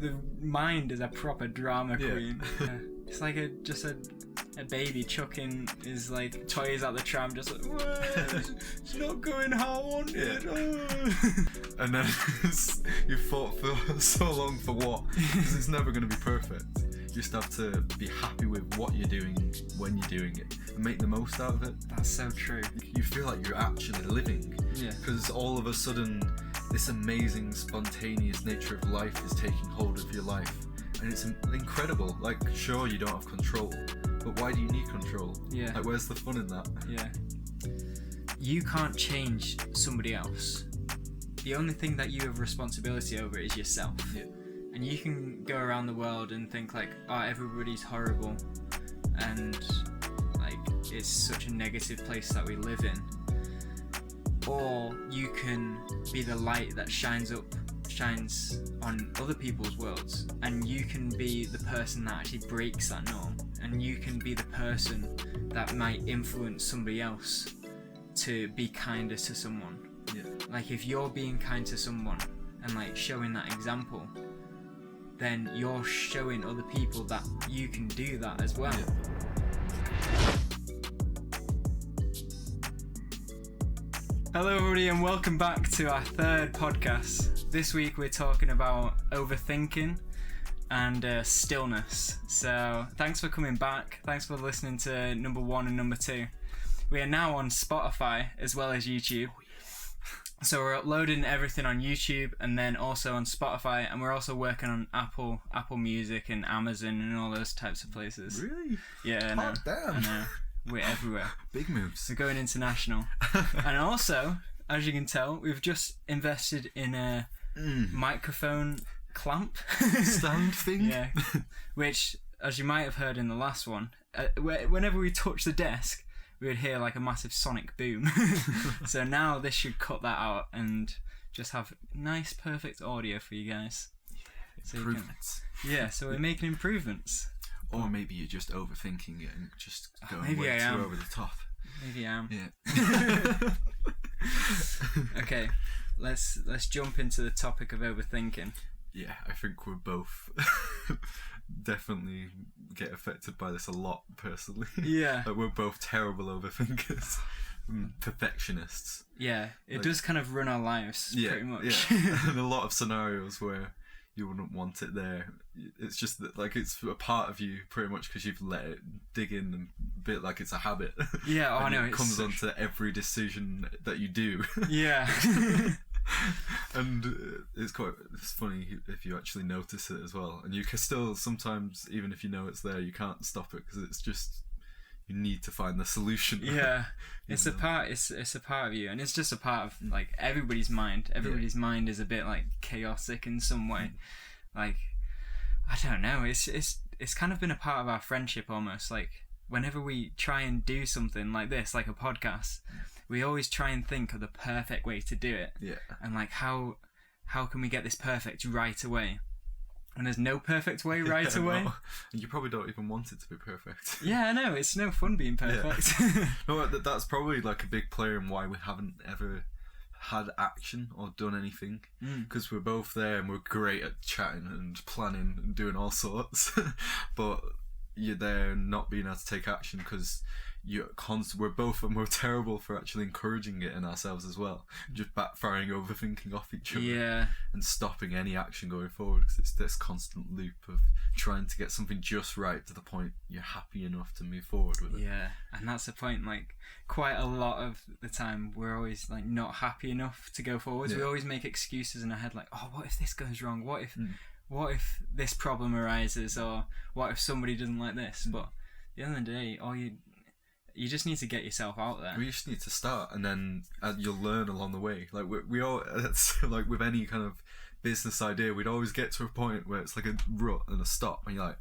the mind is a proper drama queen. Yeah. It's like a baby chucking his like toys out the tram, just like, it's not going how I wanted. And then you fought for so long for what? Because it's never going to be perfect. You just have to be happy with what you're doing when you're doing it and make the most out of it. That's so true. You feel like you're actually living. Yeah. Because all of a sudden, this amazing, spontaneous nature of life is taking hold of your life. And it's incredible. Like, sure, you don't have control, but why do you need control? Yeah. Like, where's the fun in that? Yeah. You can't change somebody else. The only thing that you have responsibility over is yourself. Yeah. And you can go around the world and think like, oh, everybody's horrible, and like it's such a negative place that we live in. Or you can be the light that shines on other people's worlds, and you can be the person that actually breaks that norm, and you can be the person that might influence somebody else to be kinder to someone. Yeah. Like if you're being kind to someone and like showing that example, then you're showing other people that you can do that as well. Yeah. Hello everybody and welcome back to our third podcast. This week we're talking about overthinking and stillness. So thanks for coming back. Thanks for listening to number 1 and number 2. We are now on Spotify as well as YouTube. So we're uploading everything on YouTube and then also on Spotify, and we're also working on Apple Music and Amazon and all those types of places. Really? Yeah, I know. Damn. I know. We're everywhere. Big moves. We're going international. And also, as you can tell, we've just invested in a microphone clamp. Stand thing? Yeah. Which, as you might have heard in the last one, whenever we touch the desk, we would hear like a massive sonic boom. So now this should cut that out and just have nice, perfect audio for you guys. So improvements. So we're making improvements. Or maybe you're just overthinking it and just going maybe way I too am. over the top. Maybe I am. Yeah. Okay, let's jump into the topic of overthinking. Yeah, I think we're both definitely get affected by this a lot personally. Yeah. Like we're both terrible overthinkers. Perfectionists. Yeah, it does kind of run our lives pretty much. Yeah. In a lot of scenarios where you wouldn't want it there, it's just that like it's a part of you pretty much because you've let it dig in and bit like it's a habit. Yeah, I know. It comes onto every decision that you do. Yeah. And it's funny if you actually notice it as well, and you can still sometimes, even if you know it's there, you can't stop it because it's just you need to find the solution. Yeah. It's a part of you, and it's just a part of like everybody's mind. Everybody's mind is a bit like chaotic in some way. Like I don't know, it's kind of been a part of our friendship almost. Like whenever we try and do something like this, like a podcast, we always try and think of the perfect way to do it. Yeah. And like how can we get this perfect right away? And there's no perfect way right away. No. And you probably don't even want it to be perfect. Yeah, I know. It's no fun being perfect. Yeah. No, that's probably like a big player in why we haven't ever had action or done anything. Because we're both there and we're great at chatting and planning and doing all sorts. But you're there not being able to take action because we're terrible for actually encouraging it in ourselves as well, just backfiring, overthinking off each other, and stopping any action going forward because it's this constant loop of trying to get something just right to the point you're happy enough to move forward with it. Yeah, and that's the point. Like quite a lot of the time we're always like not happy enough to go forwards. We always make excuses in our head like, oh, what if this goes wrong, what if this problem arises, or what if somebody doesn't like this. But at the end of the day, you just need to get yourself out there. We just need to start, and then you'll learn along the way. Like we all, it's like with any kind of business idea, we'd always get to a point where it's like a rut and a stop, and you're like,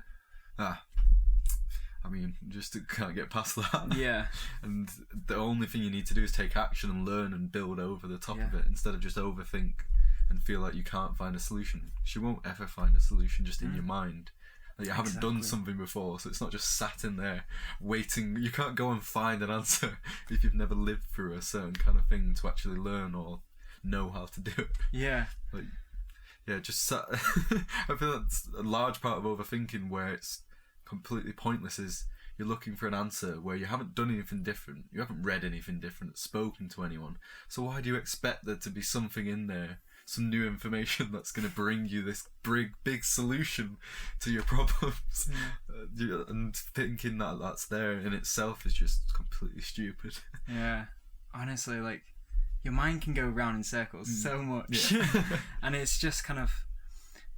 just can't get past that. Yeah. And the only thing you need to do is take action and learn and build over the top of it instead of just overthink and feel like you can't find a solution. You won't ever find a solution just in your mind. Like you haven't done something before, so it's not just sat in there waiting. You can't go and find an answer if you've never lived through a certain kind of thing to actually learn or know how to do it. Yeah. Like Yeah, I feel that's a large part of overthinking where it's completely pointless is you're looking for an answer where you haven't done anything different, you haven't read anything different, spoken to anyone. So why do you expect there to be something in there, some new information that's going to bring you this big solution to your problems? And thinking that that's there in itself is just completely stupid. Yeah, honestly, like, your mind can go round in circles so much. Yeah. And it's just kind of,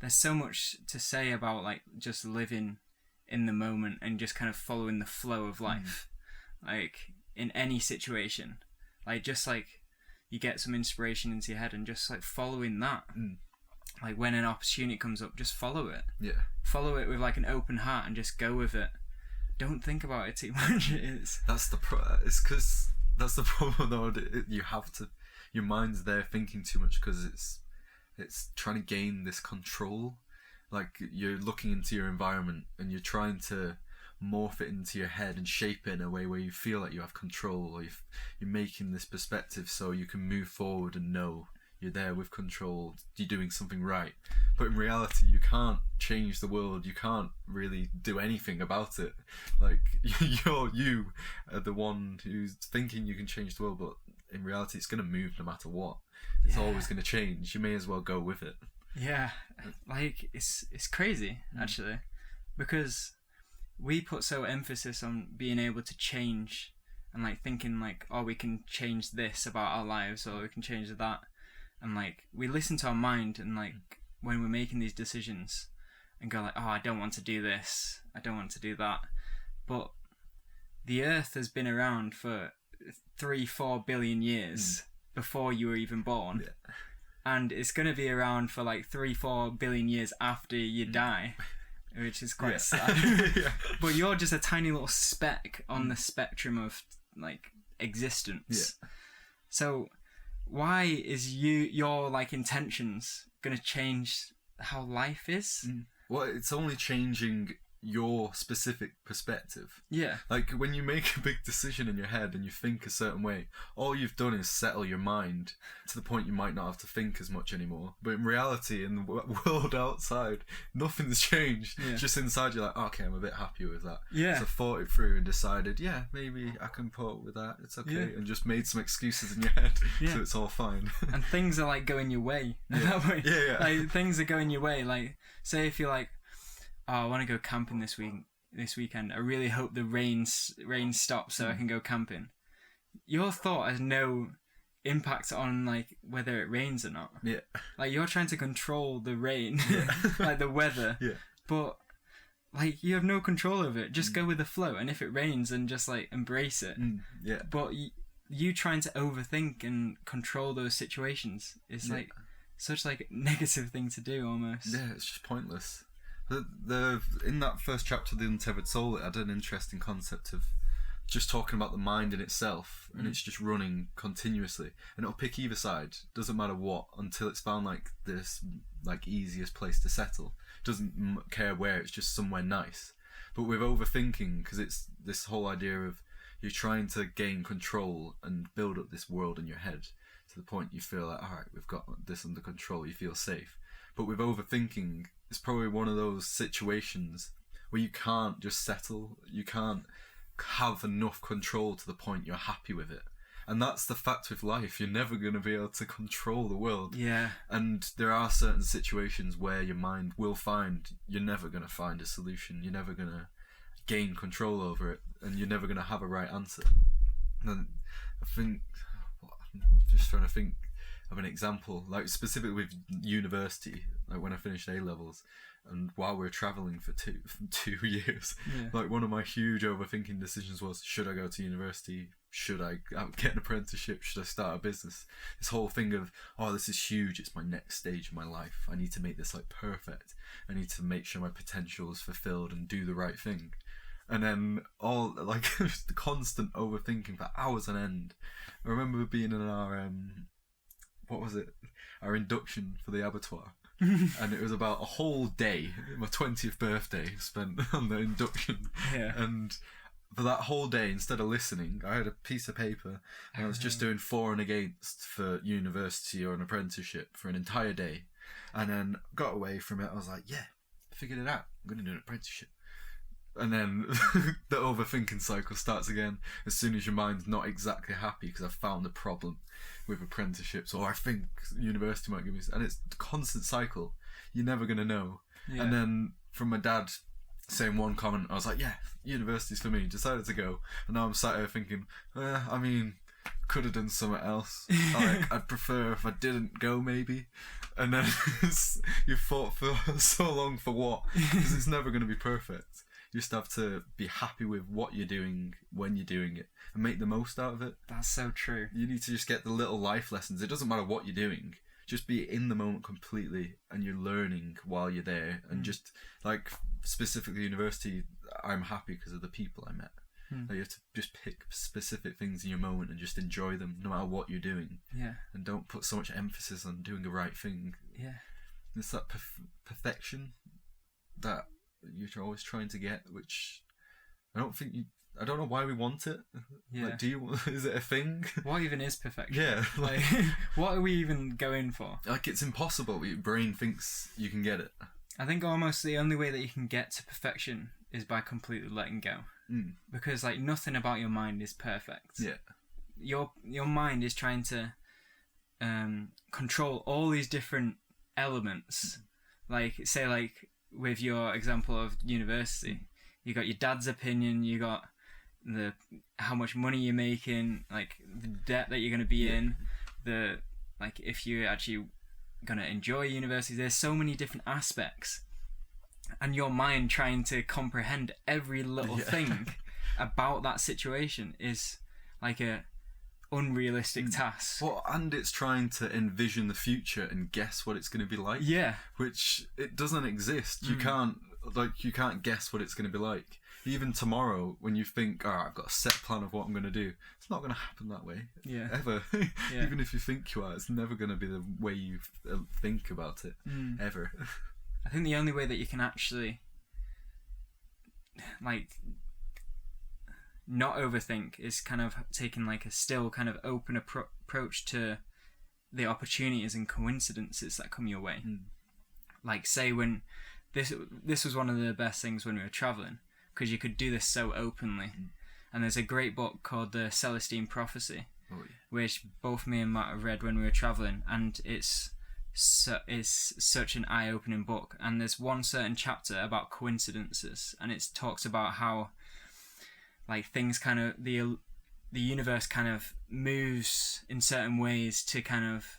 there's so much to say about like just living in the moment and just kind of following the flow of life. Like in any situation, like just like you get some inspiration into your head and just like following that. Like when an opportunity comes up, just follow it. Yeah. Follow it with like an open heart and just go with it. Don't think about it too much. It's because that's the problem though. You have to, your mind's there thinking too much because it's trying to gain this control. Like you're looking into your environment and you're trying to morph it into your head and shape it in a way where you feel like you have control, or you're making this perspective so you can move forward and know you're there with control, you're doing something right. But in reality, you can't change the world, you can't really do anything about it. Like you are the one who's thinking you can change the world, but in reality it's going to move no matter what. It's always going to change. You may as well go with it. Yeah, like it's crazy actually, because we put so emphasis on being able to change and like thinking like, oh, we can change this about our lives or we can change that, and like we listen to our mind and like when we're making these decisions and go like, oh, I don't want to do this, I don't want to do that. But the earth has been around for 3-4 billion years before you were even born. Yeah. And it's going to be around for like 3-4 billion years after you die, which is quite sad. Yeah. But you're just a tiny little speck on the spectrum of like existence. Yeah. So why is your like intentions going to change how life is? Well, it's only changing your specific perspective. Yeah. Like when you make a big decision in your head and you think a certain way, all you've done is settle your mind to the point you might not have to think as much anymore. But in reality, in the world outside, nothing's changed. Yeah. Just inside, you're like, okay, I'm a bit happier with that. Yeah. So I thought it through and decided, yeah, maybe I can put up with that. It's okay. Yeah. And just made some excuses in your head, Yeah. so it's all fine. And things are like going your way. That way. Yeah. Like things are going your way. Like say if you're like, oh, I want to go camping this weekend. I really hope the rain stops so I can go camping. Your thought has no impact on like whether it rains or not. Yeah. Like you're trying to control the rain, like the weather. Yeah. But like you have no control over it. Just go with the flow, and if it rains, then just like embrace it. Yeah. But you trying to overthink and control those situations is like such like a negative thing to do almost. Yeah, it's just pointless. In that first chapter, The Untethered Soul, it had an interesting concept of just talking about the mind in itself, and it's just running continuously, and it'll pick either side, doesn't matter what, until it's found like this like easiest place to settle. Doesn't care where, it's just somewhere nice. But with overthinking, because it's this whole idea of you're trying to gain control and build up this world in your head to the point you feel like, all right, we've got this under control, you feel safe. But with overthinking, it's probably one of those situations where you can't just settle, you can't have enough control to the point you're happy with it. And that's the fact with life, you're never going to be able to control the world. Yeah. And there are certain situations where your mind will find, you're never going to find a solution, you're never going to gain control over it, and you're never going to have a right answer. And I think, I'm just trying to think of an example, like specifically with university, like when I finished A-levels and while we were travelling for two years, like one of my huge overthinking decisions was, should I go to university? Should I get an apprenticeship? Should I start a business? This whole thing of, oh, this is huge, it's my next stage of my life, I need to make this like perfect, I need to make sure my potential is fulfilled and do the right thing. And then all like the constant overthinking for hours on end. I remember being in our our induction for the abattoir, and it was about a whole day, my 20th birthday, spent on the induction. And for that whole day, instead of listening, I had a piece of paper and I was just doing for and against for university or an apprenticeship for an entire day. And then got away from it. I was like, yeah, figured it out. I'm going to do an apprenticeship. And then the overthinking cycle starts again as soon as your mind's not exactly happy because I've found a problem with apprenticeships, or I think university might give me... And it's a constant cycle. You're never going to know. Yeah. And then from my dad saying one comment, I was like, yeah, university's for me. Decided to go. And now I'm sat here thinking, I mean, could have done something else. Like, I'd prefer if I didn't go, maybe. And then you fought for so long for what? Because it's never going to be perfect. You just have to be happy with what you're doing when you're doing it and make the most out of it. That's so true. You need to just get the little life lessons. It doesn't matter what you're doing. Just be in the moment completely, and you're learning while you're there. And just, like, specifically university, I'm happy because of the people I met. Like, you have to just pick specific things in your moment and just enjoy them no matter what you're doing. Yeah. And don't put so much emphasis on doing the right thing. Yeah. It's that perfection that you're always trying to get, which I don't know why we want it. Yeah. Like, is it a thing? What even is perfection? Yeah. Like, what are we even going for? Like, it's impossible, but your brain thinks you can get it. I think almost the only way that you can get to perfection is by completely letting go. Because, like, nothing about your mind is perfect. Yeah. Your mind is trying to control all these different elements. Like, say, like, with your example of university, you got your dad's opinion, you got how much money you're making, like the debt that you're going to be in, like if you're actually going to enjoy university. There's so many different aspects, and your mind trying to comprehend every little thing about that situation is like a unrealistic task. Well, and it's trying to envision the future and guess what it's going to be like. Yeah. Which it doesn't exist. You can't guess what it's going to be like. Even tomorrow, when you think, I've got a set plan of what I'm going to do, it's not going to happen that way. Yeah. Ever. Yeah. Even if you think you are, it's never going to be the way you think about it. Ever. I think the only way that you can actually, like, not overthink is kind of taking like a still kind of open approach to the opportunities and coincidences that come your way. Like, say when this was one of the best things when we were traveling, because you could do this so openly. And there's a great book called The Celestine Prophecy, which both me and Matt have read when we were traveling, and it's such an eye-opening book. And there's one certain chapter about coincidences, and it talks about how, like, things kind of the universe kind of moves in certain ways to kind of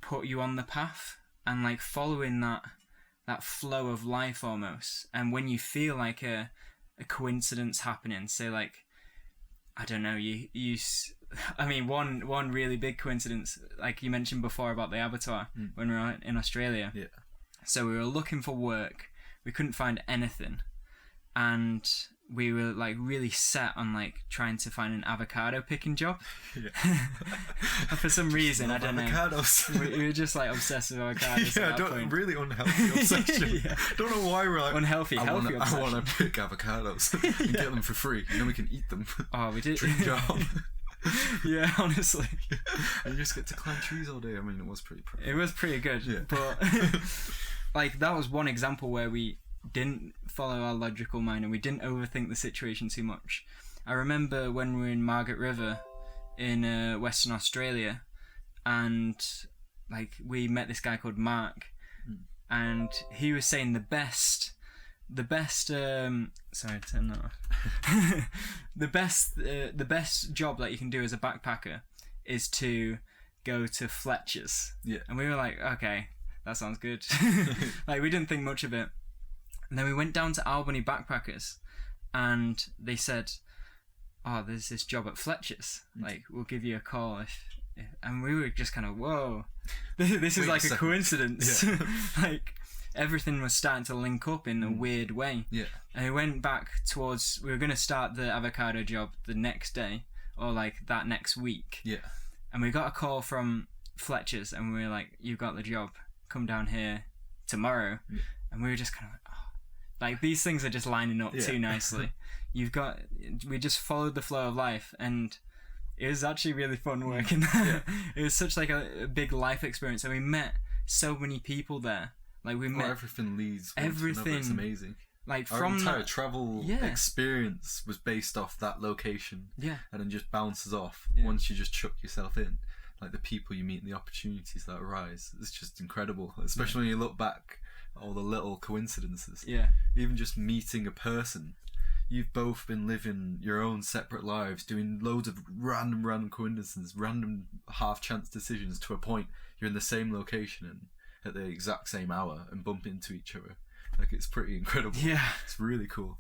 put you on the path, and like following that flow of life almost. And when you feel like a coincidence happening, say like, I don't know, I mean, one really big coincidence, like you mentioned before about the abattoir when we were in Australia. Yeah. So we were looking for work, we couldn't find anything, and we were like really set on like trying to find an avocado picking job. Yeah. For some reason, I don't avocados. Know. We were just like obsessed with avocados. Yeah, really unhealthy obsession. Yeah. Don't know why we're like unhealthy. I obsession. want to pick avocados and get them for free, and then we can eat them. Oh, we did. Dream job. Yeah, honestly. And you just get to climb trees all day. I mean, it was pretty. It was pretty good. Yeah. But like that was one example where we didn't follow our logical mind and we didn't overthink the situation too much. I remember when we were in Margaret River in Western Australia, and like we met this guy called Mark, and he was saying the best sorry, turn that off. the best job that you can do as a backpacker is to go to Fletcher's. Yeah. And we were like, okay, that sounds good. Like we didn't think much of it. And then we went down to Albany Backpackers, and they said, oh, there's this job at Fletcher's. Like, we'll give you a call if and we were just kind of, whoa, this is like a coincidence. Yeah. Like, everything was starting to link up in a weird way. Yeah. And we went back towards, we were going to start the avocado job the next day, or like that next week. Yeah. And we got a call from Fletcher's, and we were like, you got the job, come down here tomorrow. Yeah. And we were just kind of like, like, these things are just lining up too nicely. We just followed the flow of life, and it was actually really fun working there. Yeah. It was such like a big life experience, and we met so many people there. Like we met everything leads one to another. It's amazing. Like Our from entire travel experience was based off that location. Yeah. And then just bounces off Yeah. once you just chuck yourself in. Like the people you meet and the opportunities that arise. It's just incredible. Especially when you look back at all the little coincidences. Yeah. Even just meeting a person. You've both been living your own separate lives, doing loads of random coincidences, random half-chance decisions to a point you're in the same location and at the exact same hour and bump into each other. Like, it's pretty incredible. Yeah. It's really cool.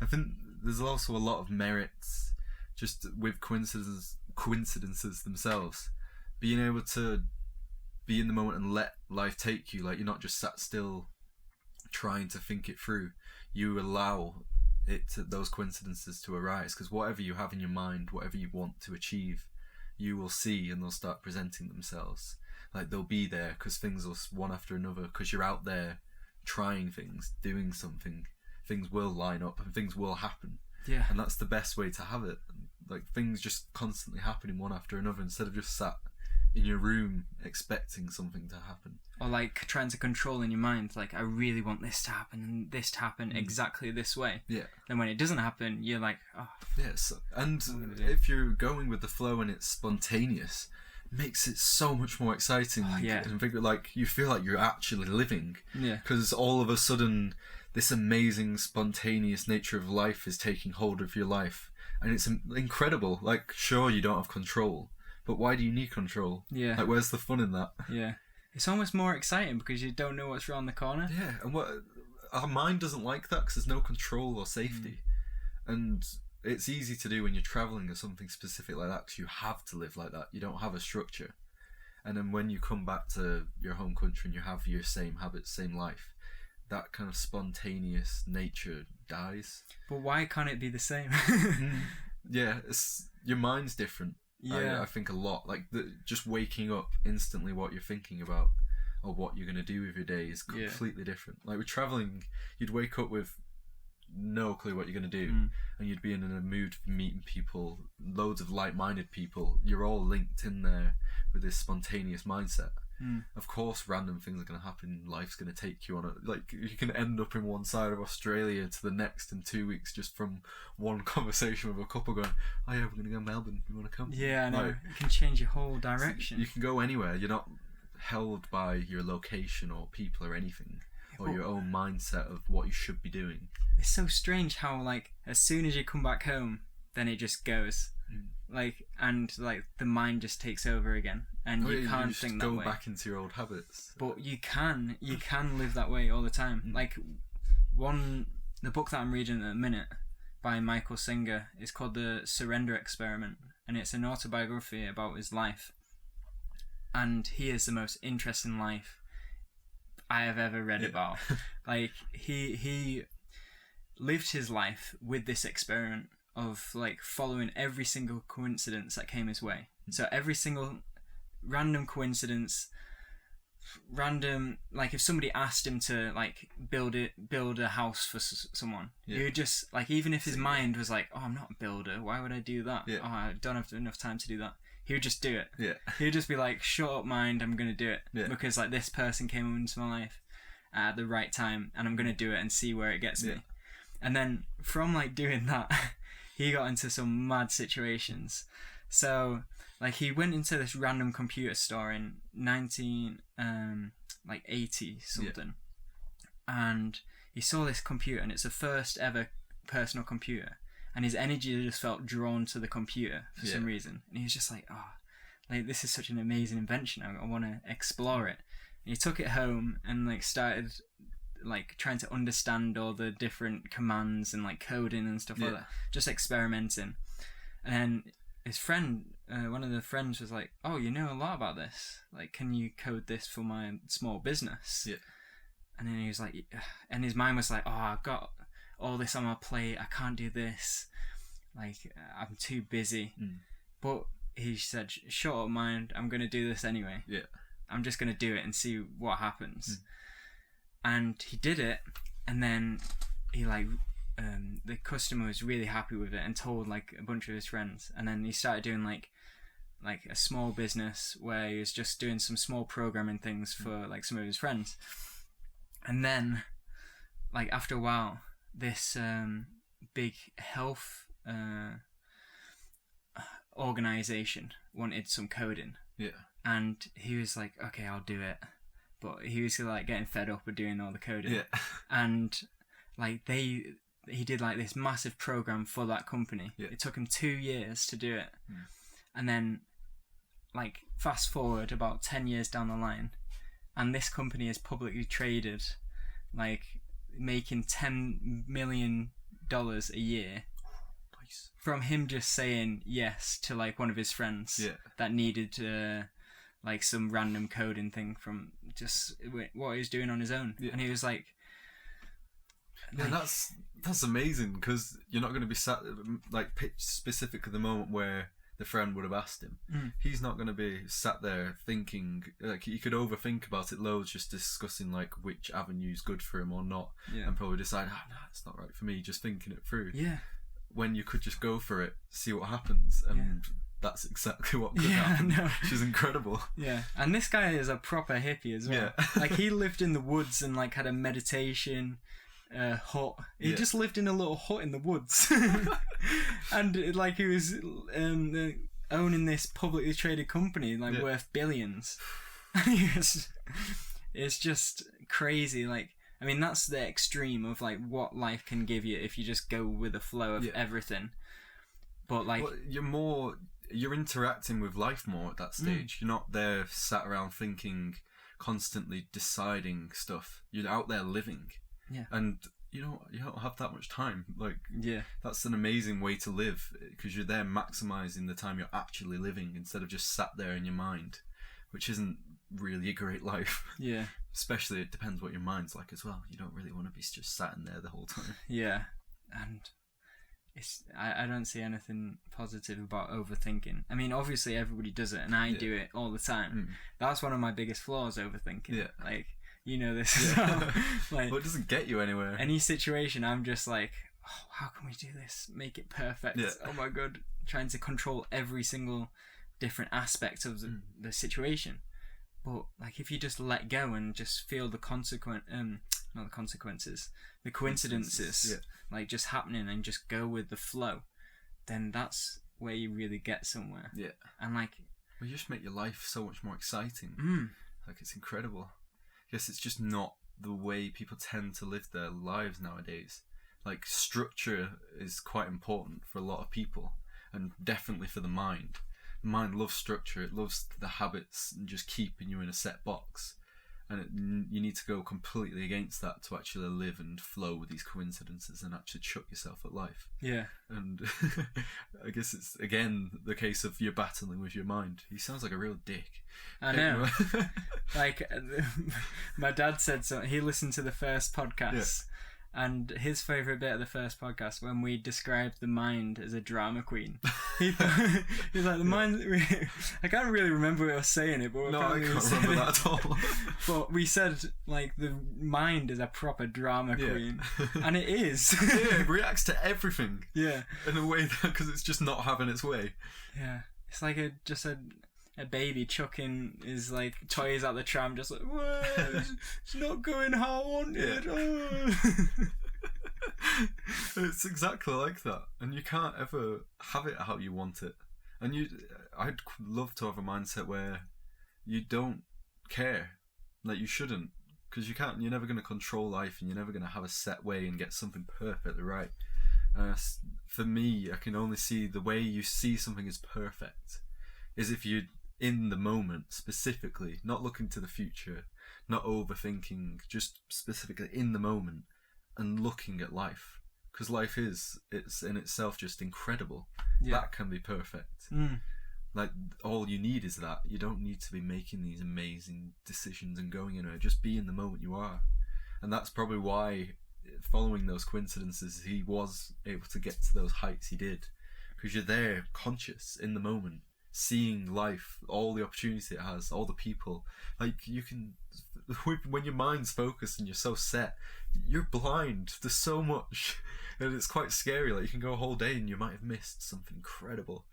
I think there's also a lot of merits just with coincidences themselves. Being able to be in the moment and let life take you. Like, you're not just sat still trying to think it through. You allow those coincidences to arise, because whatever you have in your mind, whatever you want to achieve, you will see, and they'll start presenting themselves. Like, they'll be there because things will one after another, because you're out there trying things, doing something. Things will line up and things will happen. Yeah. And that's the best way to have it. Like, things just constantly happening one after another, instead of just sat in your room expecting something to happen. Or like trying to control in your mind, like, I really want this to happen and this to happen exactly this way. Yeah. Then when it doesn't happen, you're like, oh. Yes. And if you're going with the flow and it's spontaneous, it makes it so much more exciting. Oh, yeah. And like, you feel like you're actually living. Yeah. Because all of a sudden, this amazing spontaneous nature of life is taking hold of your life. And it's incredible. Like, sure, you don't have control, but why do you need control? Yeah. Like, where's the fun in that? Yeah. It's almost more exciting because you don't know what's around the corner. Yeah, and our mind doesn't like that because there's no control or safety. And it's easy to do when you're travelling or something specific like that, because you have to live like that. You don't have a structure. And then when you come back to your home country and you have your same habits, same life, that kind of spontaneous nature dies. But why can't it be the same? Yeah, your mind's different. Yeah. I think a lot. Like, just waking up instantly what you're thinking about or what you're going to do with your day is completely different. Like, with travelling, you'd wake up with no clue what you're going to do, and you'd be in a mood for meeting people, loads of like-minded people. You're all linked in there with this spontaneous mindset. Of course, random things are going to happen. Life's going to take you on a, like, you can end up in one side of Australia to the next in 2 weeks just from one conversation with a couple going, oh yeah, we're going to go to Melbourne, you want to come? Yeah, I know. Like, it can change your whole direction. you can go anywhere. You're not held by your location or people or anything, or your own mindset of what you should be doing. It's so strange how, like, as soon as you come back home, then it just goes. Like, and like the mind just takes over again, and you can't think that way. Go back into your old habits. But you can live that way all the time. Like, the book that I'm reading at the minute by Michael Singer is called The Surrender Experiment, and it's an autobiography about his life. And he is the most interesting life I have ever read about. Like, he lived his life with this experiment of, like, following every single coincidence that came his way. So every single random coincidence, like, if somebody asked him to, like, build a house for someone, he would just, like, even if his mind was like, oh, I'm not a builder, why would I do that? Oh, I don't have enough time to do that. He would just do it. He would just be like, shut up, mind, I'm going to do it. Because, like, this person came into my life at the right time, and I'm going to do it and see where it gets me. And then from, like, doing that, he got into some mad situations. So, like, he went into this random computer store in 1980 something, and he saw this computer, and it's the first ever personal computer, and his energy just felt drawn to the computer for some reason, and he was just like, oh, like, this is such an amazing invention, I want to explore it. And he took it home and, like, started, like, trying to understand all the different commands and, like, coding and stuff like that, just experimenting. And then his friend, one of the friends was like, oh, you know a lot about this, like, can you code this for my small business? And then he was like, and his mind was like, oh, I've got all this on my plate, I can't do this, like, I'm too busy. But he said, shut up, mind, I'm going to do this anyway. I'm just going to do it and see what happens. And he did it, and then he, like, the customer was really happy with it and told, like, a bunch of his friends, and then he started doing, like, like a small business where he was just doing some small programming things for like some of his friends. And then, like after a while, this big health organization wanted some coding. Yeah. And he was like, okay, I'll do it. But he was like getting fed up with doing all the coding. Yeah. And like he did like this massive program for that company. Yeah. It took him 2 years to do it. And then like fast forward about 10 years down the line, and this company is publicly traded, like making $10 million a year. Nice. From him just saying yes to like one of his friends that needed like some random coding thing from just what he was doing on his own. And he was like, yeah, that's amazing, because you're not going to be sat like pitched specifically the moment where the friend would have asked him. He's not going to be sat there thinking, like, he could overthink about it loads, just discussing like which avenue's good for him or not, and probably decide, no, it's not right for me, just thinking it through. When you could just go for it, see what happens, and that's exactly what could happen. Which is incredible. And this guy is a proper hippie as well. Like he lived in the woods and like had a meditation hut. He just lived in a little hut in the woods. And like he was owning this publicly traded company like worth billions. It's just crazy. Like, I mean, that's the extreme of like what life can give you if you just go with the flow of everything. But like, well, you're interacting with life more at that stage. You're not there sat around thinking, constantly deciding stuff. You're out there living. And you don't have that much time. Like, that's an amazing way to live, because you're there maximizing the time you're actually living instead of just sat there in your mind, which isn't really a great life. Especially, it depends what your mind's like as well. You don't really want to be just sat in there the whole time. And I don't see anything positive about overthinking. I mean, obviously everybody does it, and I do it all the time. That's one of my biggest flaws, overthinking. Like, you know this as well. Like, well, it doesn't get you anywhere. Any situation, I'm just like, oh, how can we do this? Make it perfect. Oh my god, trying to control every single different aspect of the situation. But like, if you just let go and just feel the not the consequences, the coincidences, like just happening, and just go with the flow, then that's where you really get somewhere. And like, well, you just make your life so much more exciting. Like, it's incredible. I guess it's just not the way people tend to live their lives nowadays. Like, structure is quite important for a lot of people, and definitely for the mind. The mind loves structure. It loves the habits and just keeping you in a set box. And you need to go completely against that to actually live and flow with these coincidences and actually chuck yourself at life. And I guess it's, again, the case of you're battling with your mind. He sounds like a real dick. I know. Like, my dad said so. He listened to the first podcast. And his favourite bit of the first podcast, when we described the mind as a drama queen, he's like, the mind. I can't really remember what I was saying it, but no, I can't remember that at all. But we said like the mind is a proper drama queen, and it is. It reacts to everything. In a way because it's just not having its way. It's like a baby chucking his like toys at the tram, just like, whoa, it's not going how I wanted. It's exactly like that, and you can't ever have it how you want it. And I'd love to have a mindset where you don't care, like you shouldn't, because you're never going to control life, and you're never going to have a set way and get something perfectly right. For me, I can only see the way you see something as perfect is if you're in the moment, specifically, not looking to the future, not overthinking, just specifically in the moment and looking at life, because life it's in itself just incredible. That can be perfect. Like, all you need is that. You don't need to be making these amazing decisions and going anywhere. Just be in the moment you are. And that's probably why, following those coincidences, he was able to get to those heights he did, because you're there, conscious, in the moment, seeing life, all the opportunity it has, all the people. Like, you can, when your mind's focused and you're so set, you're blind. There's so much, and it's quite scary. Like, you can go a whole day and you might have missed something incredible.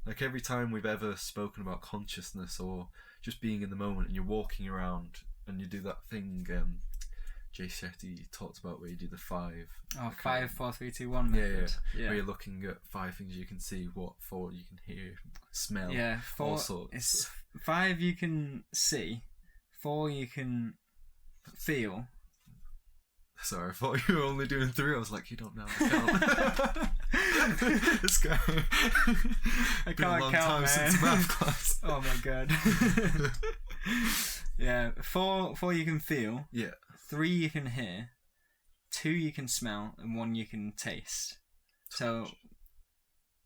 Like every time we've ever spoken about consciousness or just being in the moment, and you're walking around and you do that thing Jay Shetty talked about where you do the 5. Oh, 5, 4, 3, 2, 1 method. Yeah. Where you're looking at 5 things you can see, 4 you can hear, smell, 4, all sorts. It's 5 you can see, 4 you can feel. Sorry, I thought you were only doing 3. I was like, you don't know how to count. This guy. I Been a can't long count, time man. since math class. Oh my god. Yeah, 4 you can feel. Yeah. 3 you can hear. 2 you can smell, and 1 you can taste. So,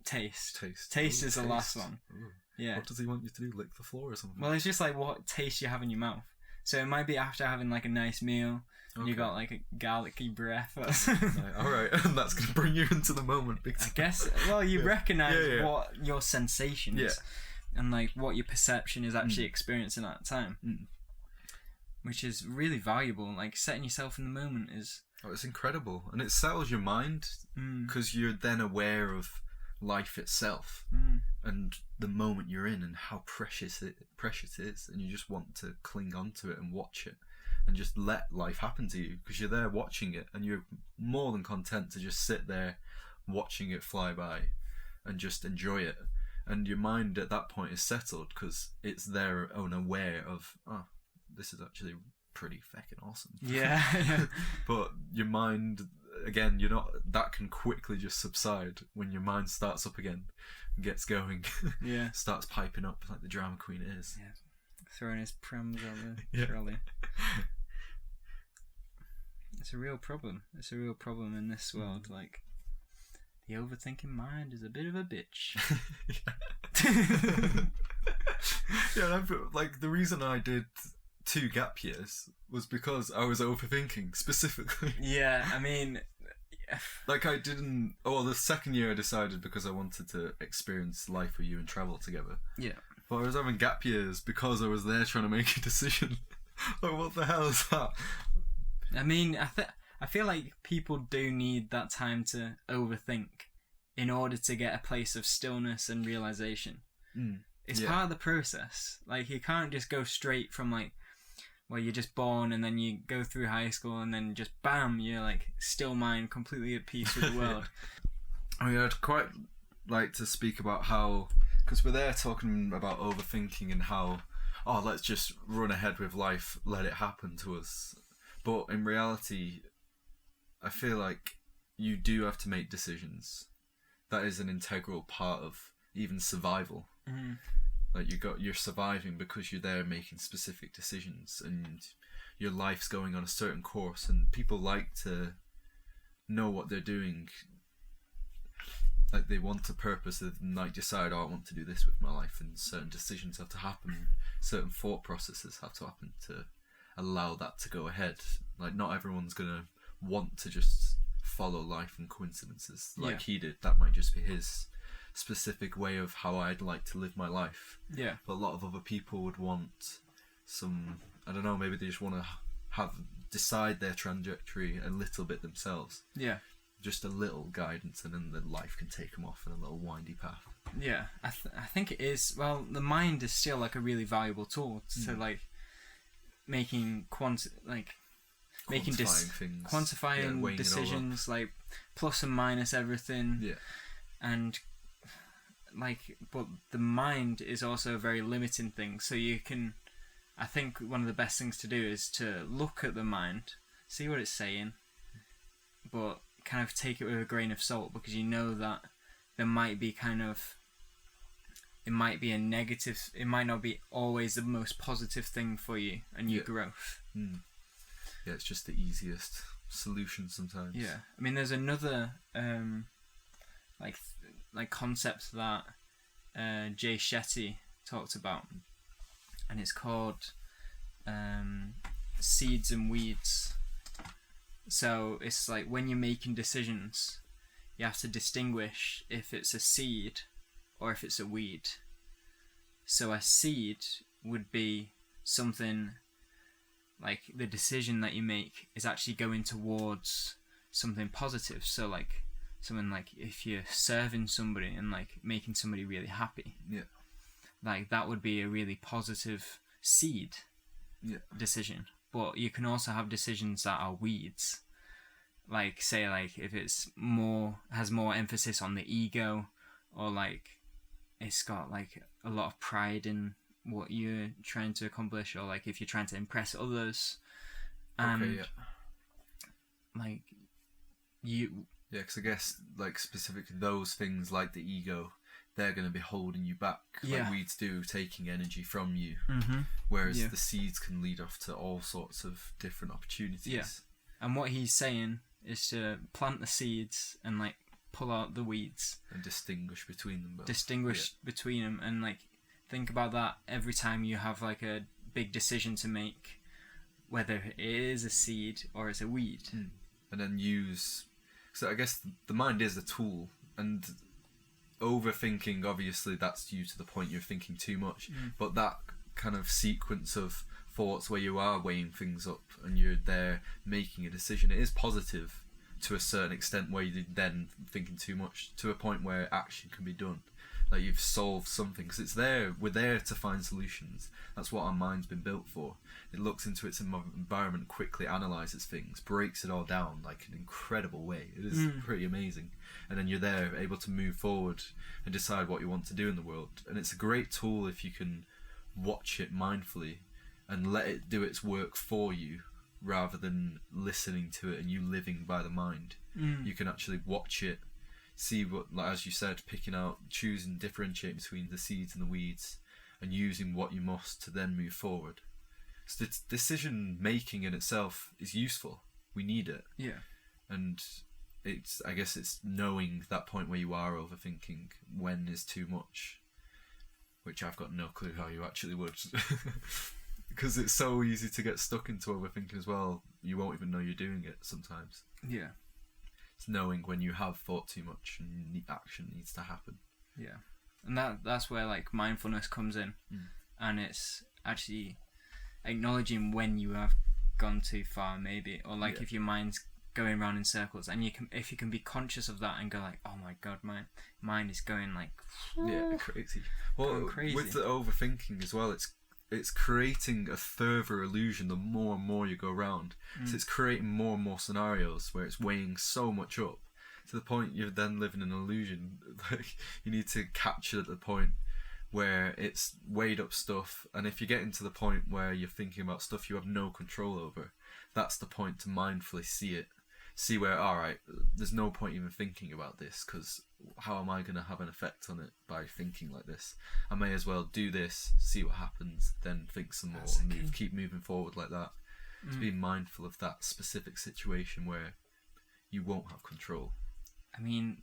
taste. Taste is the last one. Ooh. Yeah. What does he want you to do? Lick the floor or something? Well, it's just like what taste you have in your mouth. So it might be after having like a nice meal, and you got like a garlicky breath. Right, alright, and that's going to bring you into the moment big time. I guess, well, you recognise what your sensations and like what your perception is actually experiencing at the time. Which is really valuable. Like setting yourself in the moment is... Oh, it's incredible. And it settles your mind because you're then aware of life itself and the moment you're in and how precious it is, and you just want to cling on to it and watch it and just let life happen to you because you're there watching it, and you're more than content to just sit there watching it fly by and just enjoy it. And your mind at that point is settled because it's their own aware of, oh, this is actually pretty fucking awesome. Yeah. But your mind, again, you're not, that can quickly just subside when your mind starts up again and gets going. Yeah. Starts piping up like the drama queen it is. Yeah. Throwing his prams on the trolley. It's a real problem. It's a real problem in this world. Like, the overthinking mind is a bit of a bitch. Yeah, like the reason I did 2 gap years was because I was overthinking specifically. Yeah, I mean, like I didn't. Oh, the second year I decided because I wanted to experience life with you and travel together. Yeah. But I was having gap years because I was there trying to make a decision. Like, what the hell is that? I mean, I feel like people do need that time to overthink in order to get a place of stillness and realization. It's part of the process. Like, you can't just go straight from like, where you're just born and then you go through high school and then just bam, you're like still mind, completely at peace with the world. I mean, I'd quite like to speak about how, because we're there talking about overthinking and how, oh, let's just run ahead with life, let it happen to us. But in reality, I feel like you do have to make decisions. That is an integral part of even survival. Like you're surviving because you're there making specific decisions and your life's going on a certain course, and people like to know what they're doing. Like they want a purpose and like decide, oh, I want to do this with my life, and certain decisions have to happen, certain thought processes have to happen to allow that to go ahead. Like not everyone's gonna want to just follow life and coincidences like he did. That might just be his specific way of how I'd like to live my life. Yeah. But a lot of other people would want some, I don't know, maybe they just want to decide their trajectory a little bit themselves. Yeah. Just a little guidance, and then the life can take them off in a little windy path. Yeah, I think it is. Well, the mind is still like a really valuable tool to like making making things, quantifying decisions, like plus and minus everything. Yeah. And like, but the mind is also a very limiting thing. So you can, I think one of the best things to do is to look at the mind, see what it's saying, but kind of take it with a grain of salt, because you know that there might be it might be a negative, it might not be always the most positive thing for you and your growth. Yeah, it's just the easiest solution sometimes. Yeah, I mean, there's another like concept that Jay Shetty talked about, and it's called seeds and weeds. So it's like when you're making decisions, you have to distinguish if it's a seed or if it's a weed. So a seed would be something like the decision that you make is actually going towards something positive. So like something like if you're serving somebody and like making somebody really happy, like that would be a really positive seed decision. But you can also have decisions that are weeds, like say like if it's has more emphasis on the ego, or like it's got like a lot of pride in what you're trying to accomplish, or like if you're trying to impress others, and like you because I guess like specifically those things like the ego, they're going to be holding you back, like weeds do, taking energy from you, whereas the seeds can lead off to all sorts of different opportunities. And what he's saying is to plant the seeds and like pull out the weeds and distinguish between them both. Between them, and like think about that every time you have like a big decision to make, whether it is a seed or it's a weed. And then so I guess the mind is a tool, and overthinking, obviously that's due to the point you're thinking too much, but that kind of sequence of thoughts where you are weighing things up and you're there making a decision, it is positive to a certain extent, where you're then thinking too much to a point where action can be done, like you've solved something, because we're there to find solutions. That's what our mind's been built for. It looks into its environment, quickly analyzes things, breaks it all down like an incredible way. It is pretty amazing, and then you're there able to move forward and decide what you want to do in the world. And it's a great tool if you can watch it mindfully and let it do its work for you, rather than listening to it and you living by the mind. You can actually watch it, see what, like as you said, picking out, choosing, differentiate between the seeds and the weeds, and using what you must to then move forward. So decision making in itself is useful. We need it. And I guess it's knowing that point where you are overthinking, when is too much, which I've got no clue how you actually would. Because it's so easy to get stuck into overthinking as well. You won't even know you're doing it sometimes. It's knowing when you have thought too much and the action needs to happen. And that's where like mindfulness comes in, and it's actually acknowledging when you have gone too far, maybe, or like if your mind's going around in circles, and if you can be conscious of that and go like, oh my god, my mind is going like crazy. Well, crazy. With the overthinking as well, it's creating a further illusion the more and more you go around. So it's creating more and more scenarios where it's weighing so much up to the point you're then living an illusion. Like you need to capture the point where it's weighed up stuff, and if you're getting to the point where you're thinking about stuff you have no control over, that's the point to mindfully see where, alright, there's no point even thinking about this, because how am I going to have an effect on it by thinking like this? I may as well do this, see what happens, then think some more, and keep moving forward like that. To be mindful of that specific situation where you won't have control. I mean,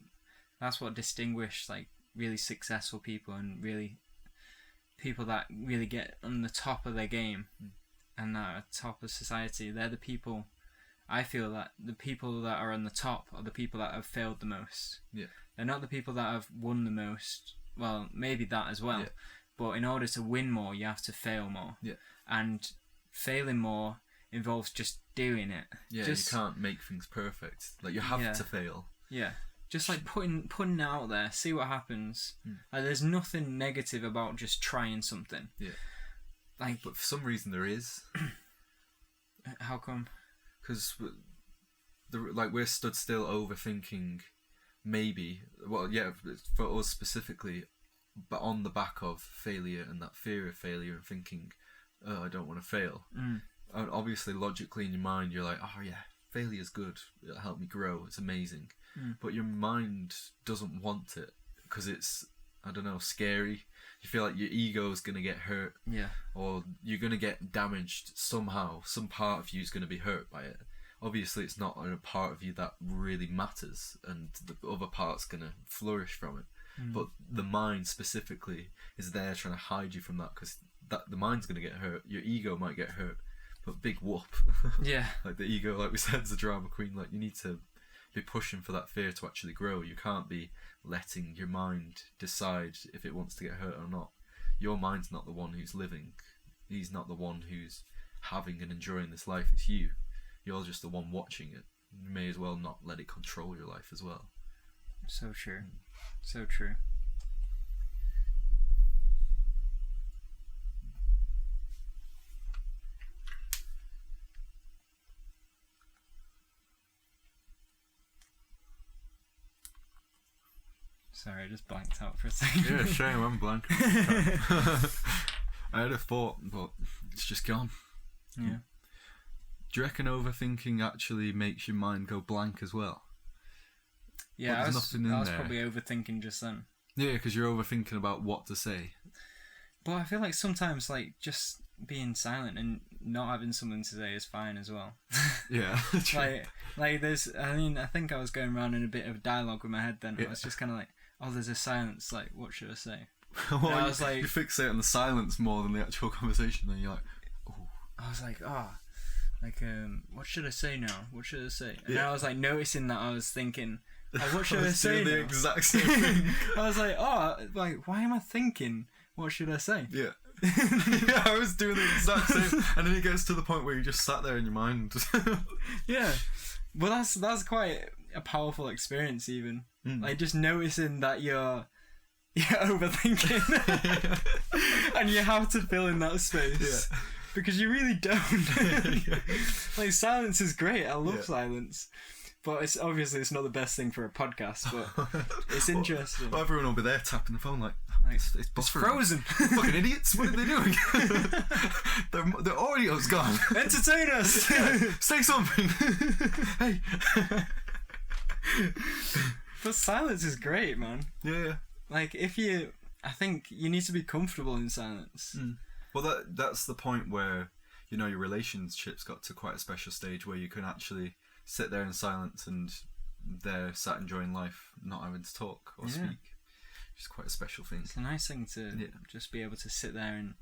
that's what distinguishes like really successful people and really people that really get on the top of their game and that are top of society. They're the people, I feel that the people that are on the top are the people that have failed the most. They're not the people that have won the most. Well, maybe that as well. But in order to win more, you have to fail more. And failing more involves just doing it. You can't make things perfect. Like you have to fail. Just like putting it out there, see what happens. Like, there's nothing negative about just trying something. Like, but for some reason there is. How come? Because we're stood still overthinking, maybe. Well, for us specifically, but on the back of failure and that fear of failure and thinking, oh, I don't want to fail. And obviously, logically in your mind, you're like, oh yeah, failure's good. It'll help me grow. It's amazing. But your mind doesn't want it because it's, I don't know, scary. You feel like your ego's going to get hurt. Or you're going to get damaged somehow. Some part of you is going to be hurt by it. Obviously, it's not a part of you that really matters, and the other part's going to flourish from it. But the mind specifically is there trying to hide you from that, because the mind's going to get hurt. Your ego might get hurt, but big whoop. Like the ego, like we said, is the drama queen. Like you need to be pushing for that fear to actually grow. You can't be letting your mind decide if it wants to get hurt or not. Your mind's not the one who's living. He's not the one who's having and enjoying this life. It's you. You're just the one watching it. You may as well not let it control your life as well. So true. So true. Sorry, I just blanked out for a second. Yeah, shame, I'm blank. I had a thought, but it's just gone. Yeah. Do you reckon overthinking actually makes your mind go blank as well? Yeah, But I there's was nothing in there. probably overthinking just then. Yeah, because you're overthinking about what to say. But I feel like sometimes, like, just being silent and not having something to say is fine as well. Yeah. like there's, I think I was going around in a bit of dialogue with my head then. I was just kind of like, oh, there's a silence, like, what should I say? Well, I was like, you fixate on the silence more than the actual conversation, and you're like, oh. I was like, what should I say now? What should I say? And Yeah. I was like noticing that I was thinking, oh, what should I was say doing the now? exact same thing. I was like, why am I thinking? What should I say? Yeah. Yeah, I was doing the exact same, and then it gets to the point where you just sat there in your mind. Yeah. Well, that's quite a powerful experience, even. Like, just noticing that you're overthinking, and you have to fill in that space. Yeah. Because you really don't. Like, silence is great. I love silence. But it's not the best thing for a podcast, but it's interesting. Well, everyone will be there tapping the phone like it's buffering. Frozen. Fucking idiots, what are they doing? their audio's gone. Entertain us. Yeah, say something. Hey. But silence is great, man. Yeah. Like, I think you need to be comfortable in silence. Well, that's the point where, you know, your relationships got to quite a special stage where you can actually sit there in silence and they're sat enjoying life, not having to talk or speak. It's quite a special thing. It's a nice thing to just be able to sit there and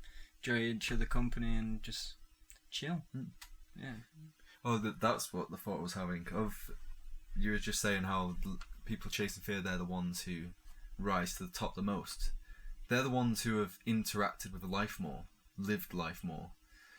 enjoy each other's company and just chill. Yeah. Oh, that's what the thought I was having. You were just saying how people chasing fear, they're the ones who rise to the top the most. They're the ones who have interacted with life more, lived life more.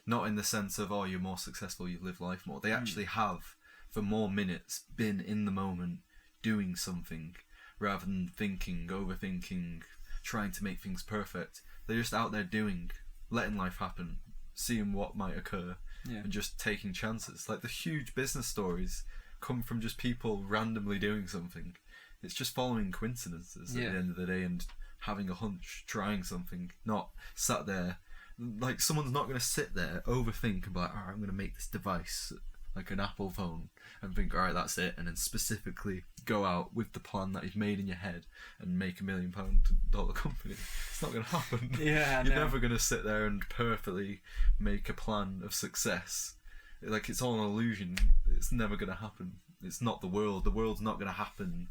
Not in the sense of, oh, you're more successful, you've lived life more. They actually have, for more minutes, been in the moment, doing something, rather than thinking, overthinking, trying to make things perfect. They're just out there doing, letting life happen, seeing what might occur, and just taking chances. Like, the huge business stories come from just people randomly doing something. It's just following coincidences at the end of the day and having a hunch, trying something, not sat there. Like, someone's not going to sit there, overthink, and be like, alright, I'm going to make this device, like an Apple phone, and think, alright, that's it, and then specifically go out with the plan that you've made in your head and make $1 million company. It's not going to happen. Yeah, You're never going to sit there and perfectly make a plan of success. Like, it's all an illusion. It's never going to happen. It's not the world. The world's not going to happen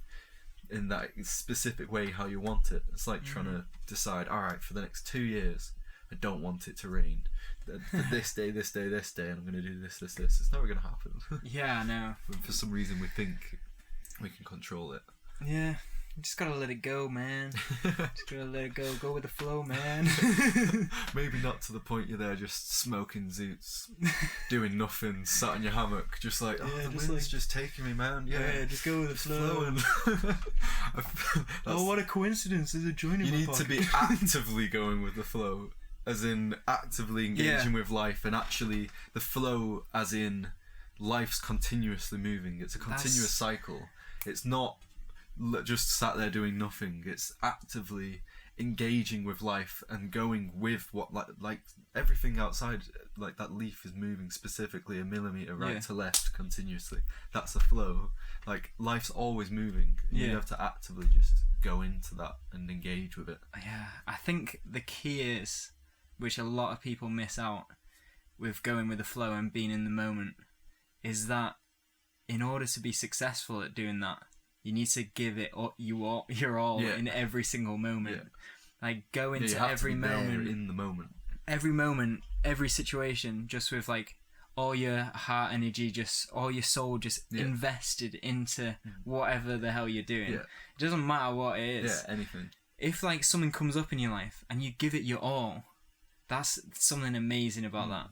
in that specific way how you want it. It's like trying to decide, alright, for the next 2 years, I don't want it to rain. For this day, and I'm going to do this. It's never going to happen. Yeah, I know. But for some reason, we think we can control it. Yeah. You just gotta let it go, man. Just gotta let it go. Go with the flow, man. Maybe not to the point you're there just smoking zoots, doing nothing, sat in your hammock, just like, oh, the wind's just taking me, man. Yeah, just go with the flow. Oh, what a coincidence. There's a joint in You my need pocket. to be actively going with the flow, as in actively engaging with life, and actually the flow as in life's continuously moving. It's a continuous cycle. It's not just sat there doing nothing. It's actively engaging with life and going with what, like everything outside, like that leaf is moving specifically 1 millimeter right to left continuously. That's a flow. Like, life's always moving. You have to actively just go into that and engage with it. Yeah, I think the key is, which a lot of people miss out with going with the flow and being in the moment, is that in order to be successful at doing that, you need to give it your all in every single moment. Like, go into every moment, in the moment, every situation, just with like all your heart energy, just all your soul, just invested into whatever the hell you're doing. It doesn't matter what it is. Yeah, anything. If like something comes up in your life and you give it your all, that's something amazing about that.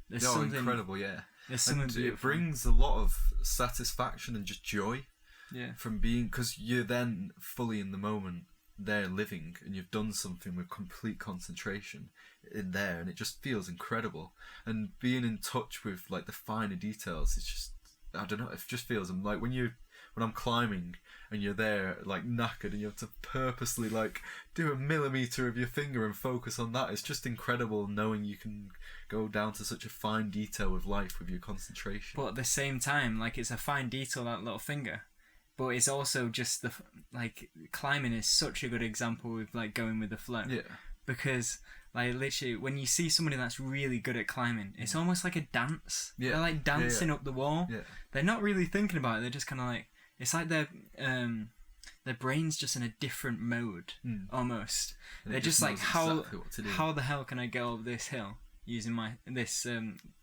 There's something incredible. Yeah, There's something and beautiful. it brings a lot of satisfaction and just joy. Yeah. From being, because you're then fully in the moment, there living, and you've done something with complete concentration in there, and it just feels incredible. And being in touch with like the finer details, it's just, I don't know, it just feels like when I'm climbing and you're there like knackered and you have to purposely like do a millimeter of your finger and focus on that. It's just incredible knowing you can go down to such a fine detail with life with your concentration. But at the same time, like, it's a fine detail, that little finger. But it's also just like, climbing is such a good example with like going with the flow. Yeah. Because like literally when you see somebody that's really good at climbing, it's almost like a dance. Yeah. They're like dancing up the wall. Yeah. They're not really thinking about it. They're just kind of like, it's like their brain's just in a different mode almost. And They're it just like, exactly what to do. how the hell can I go up this hill using this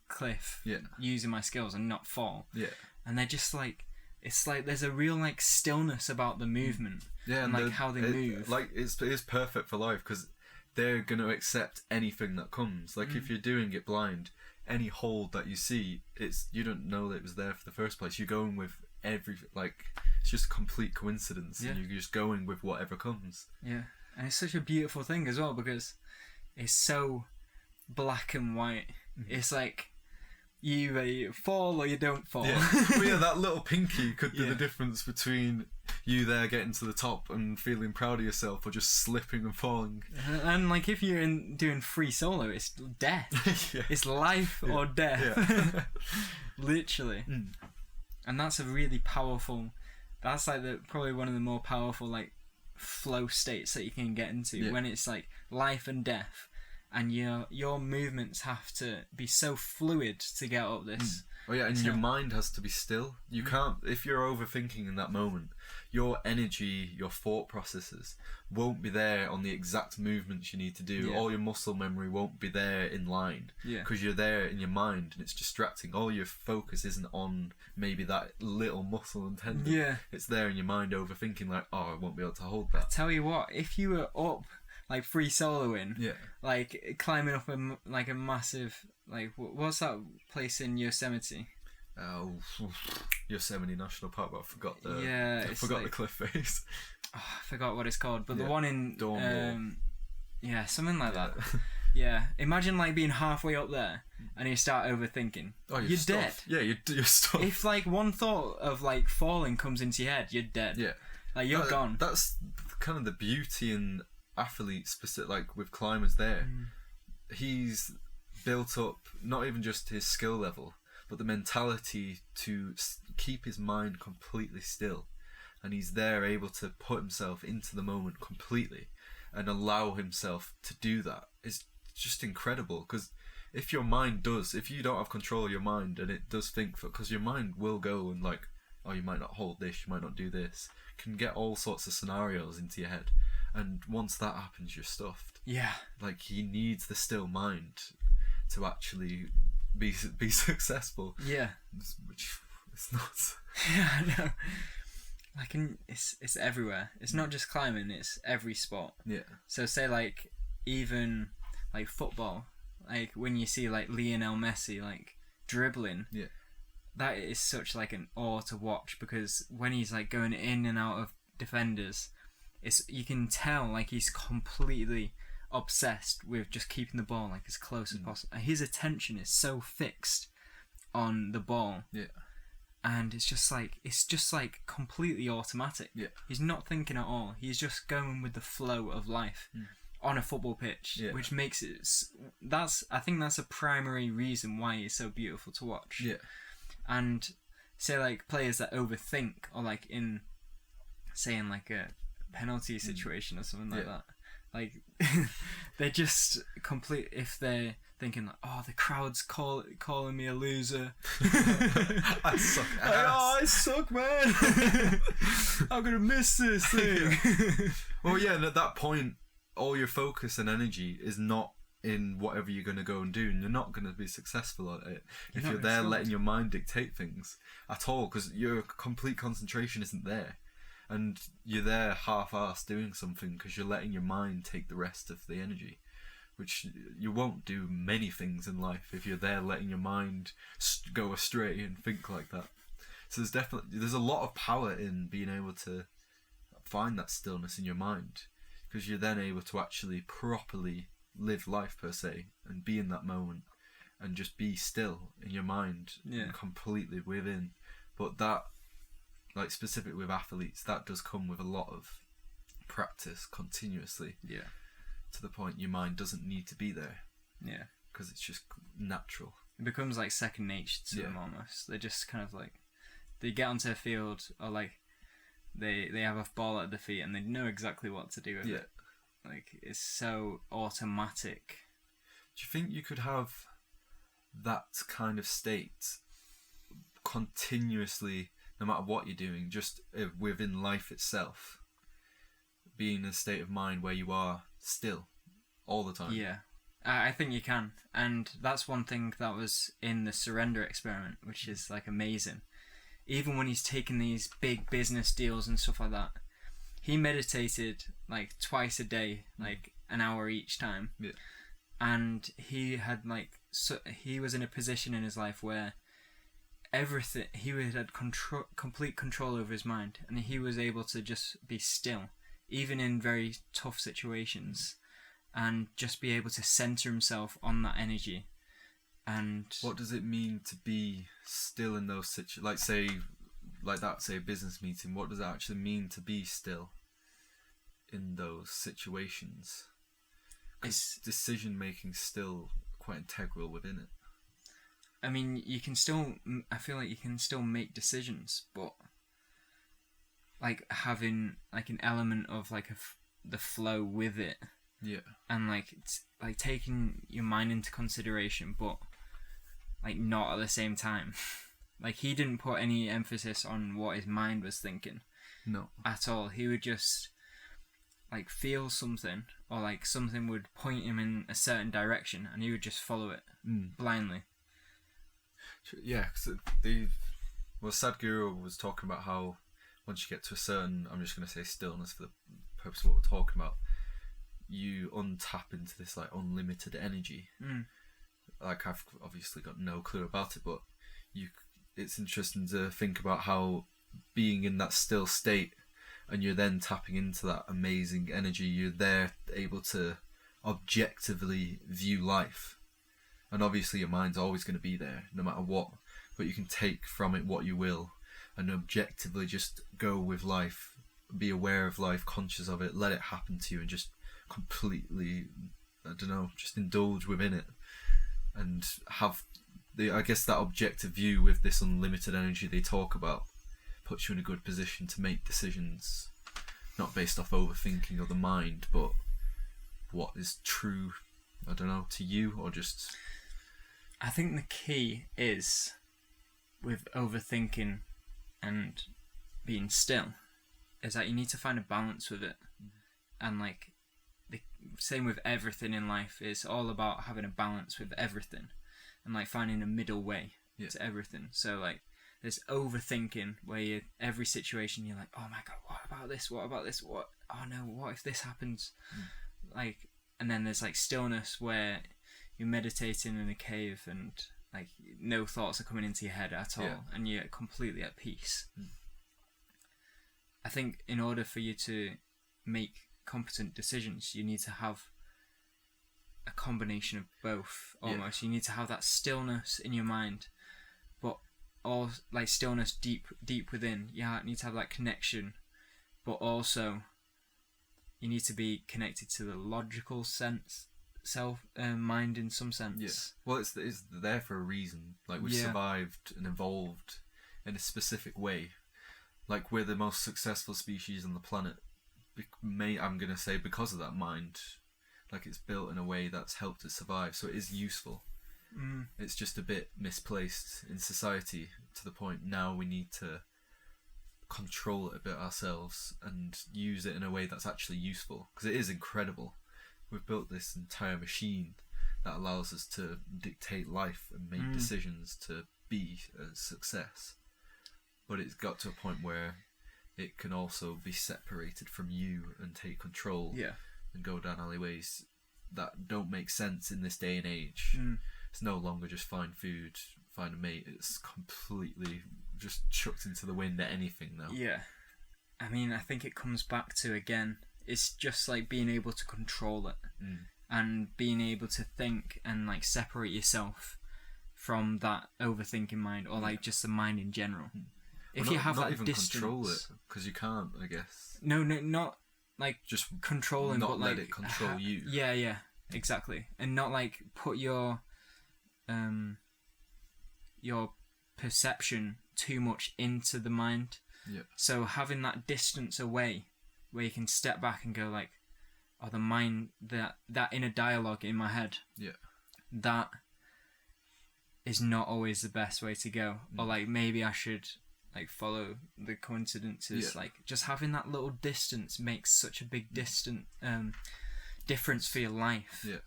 cliff, using my skills and not fall? Yeah. And they're just like, it's like there's a real like stillness about the movement. Yeah, and like how they move. Like it is perfect for life because they're gonna accept anything that comes. Like if you're doing it blind, any hold that you see, you don't know that it was there for the first place. You're going with it's just a complete coincidence, and you're just going with whatever comes. Yeah, and it's such a beautiful thing as well because it's so black and white. It's like you fall or you don't fall. Yeah, well, yeah, that little pinky could be the difference between you there getting to the top and feeling proud of yourself, or just slipping and falling. And like if you're doing free solo, it's death. It's life or death. Literally. And that's a really powerful. That's like probably one of the more powerful like flow states that you can get into when it's like life and death. And your movements have to be so fluid to get up this. Oh yeah, and your mind has to be still. You can't, if you're overthinking in that moment, your energy, your thought processes won't be there on the exact movements you need to do. All your muscle memory won't be there in line. Because you're there in your mind and it's distracting. All your focus isn't on maybe that little muscle and tendon. It's there in your mind overthinking like, oh, I won't be able to hold that. I tell you what, if you were up like free soloing, like climbing up a massive, like what's that place in Yosemite? Oh, Yosemite National Park, but I forgot the cliff face. Oh, I forgot what it's called, but the one in something like that. Imagine like being halfway up there and you start overthinking. Oh, you're dead. Yeah, you're stuffed. If like one thought of like falling comes into your head, you're dead. Yeah, like you're gone. That's kind of the beauty in athletes, specific, like with climbers there. He's built up not even just his skill level, but the mentality to keep his mind completely still, and he's there able to put himself into the moment completely and allow himself to do that. It's just incredible, because if you don't have control of your mind and it does think, because your mind will go and like, oh, you might not hold this, you might not do this, can get all sorts of scenarios into your head. And once that happens, you're stuffed. Yeah. Like, he needs the still mind to actually be successful. Yeah. Which is nuts. Yeah, I know. Like, it's everywhere. It's not just climbing, it's every sport. Yeah. So say, like, even, like, football. Like, when you see, like, Lionel Messi, like, dribbling. Yeah. That is such, like, an awe to watch, because when he's, like, going in and out of defenders, you can tell like he's completely obsessed with just keeping the ball like as close as possible. His attention is so fixed on the ball. Yeah. And it's just like completely automatic. Yeah. He's not thinking at all. He's just going with the flow of life on a football pitch, which makes it. I think that's a primary reason why it's so beautiful to watch. Yeah. And say like players that overthink, or like in like a penalty situation or something like that, like they're just complete. If they're thinking like, oh, the crowd's calling me a loser, I suck ass. Like, oh, I suck, man. I'm gonna miss this thing. Well, yeah, and at that point all your focus and energy is not in whatever you're going to go and do, and you're not going to be successful at it if you're there letting your mind dictate things at all, because your complete concentration isn't there. And you're there half-assed doing something because you're letting your mind take the rest of the energy, which you won't do many things in life if you're there letting your mind go astray and think like that. So there's a lot of power in being able to find that stillness in your mind, because you're then able to actually properly live life per se and be in that moment and just be still in your mind and completely within. But that, like specifically with athletes, that does come with a lot of practice continuously. Yeah. To the point your mind doesn't need to be there. Yeah. Because it's just natural. It becomes like second nature to them almost. They just kind of like, they get onto a field or like they have a ball at their feet and they know exactly what to do with it. Like it's so automatic. Do you think you could have that kind of state continuously, no matter what you're doing, just within life itself? Being in a state of mind where you are still all the time. Yeah. I think you can. And that's one thing that was in the surrender experiment, which is like amazing. Even when he's taking these big business deals and stuff like that, he meditated like twice a day, like an hour each time. Yeah. And he had like, he was in a position in his life where everything, he had complete control over his mind, and he was able to just be still, even in very tough situations, and just be able to center himself on that energy. And what does it mean to be still in those situations? Like say a business meeting. What does it actually mean to be still in those situations? Because decision making still quite integral within it. I mean, you can still. I feel like you can still make decisions, but like having like an element of like the flow with it. Yeah. And like it's like taking your mind into consideration, but like not at the same time. Like he didn't put any emphasis on what his mind was thinking. No. At all. He would just like feel something, or like something would point him in a certain direction, and he would just follow it blindly. Yeah, because Sadhguru was talking about how once you get to a certain, I'm just going to say stillness for the purpose of what we're talking about, you untap into this like unlimited energy. Like I've obviously got no clue about it, but it's interesting to think about how being in that still state and you're then tapping into that amazing energy, you're there able to objectively view life. And obviously your mind's always going to be there no matter what, but you can take from it what you will and objectively just go with life, be aware of life, conscious of it, let it happen to you, and just completely, just indulge within it and have I guess that objective view with this unlimited energy they talk about puts you in a good position to make decisions not based off overthinking of the mind, but what is true, to you, or just... I think the key is with overthinking and being still is that you need to find a balance with it. And like the same with everything in life, is all about having a balance with everything and like finding a middle way to everything. So like there's overthinking where every situation you're like, oh my god, what about this, what, oh no, what if this happens? Like, and then there's like stillness where you're meditating in a cave and like no thoughts are coming into your head at all, and you're completely at peace. I think in order for you to make competent decisions, you need to have a combination of both almost. You need to have that stillness in your mind, but all like stillness deep within. You need to have that connection, but also you need to be connected to the logical sense, mind in some sense. Yeah. Well, it's there for a reason. Like we survived and evolved in a specific way. Like we're the most successful species on the planet. I'm gonna say because of that mind. Like it's built in a way that's helped us survive, so it is useful. It's just a bit misplaced in society to the point now we need to control it a bit ourselves and use it in a way that's actually useful, because it is incredible. We've built this entire machine that allows us to dictate life and make decisions to be a success, but it's got to a point where it can also be separated from you and take control and go down alleyways that don't make sense in this day and age. It's no longer just find food, find a mate, it's completely just chucked into the wind at anything now. Yeah. I mean, I think it comes back to, again, it's just like being able to control it and being able to think and like separate yourself from that overthinking mind, or like just the mind in general. If you have not that even distance, control it, because you can't, I guess. No, not like Just controlling, not but let like it control you. Yeah, exactly, and not like put your perception too much into the mind. Yeah. So having that distance away, where you can step back and go like, oh, the mind, that inner dialogue in my head. Yeah. That is not always the best way to go. Or like, maybe I should like follow the coincidences. Yeah. Like, just having that little distance makes such a big difference for your life. Yeah.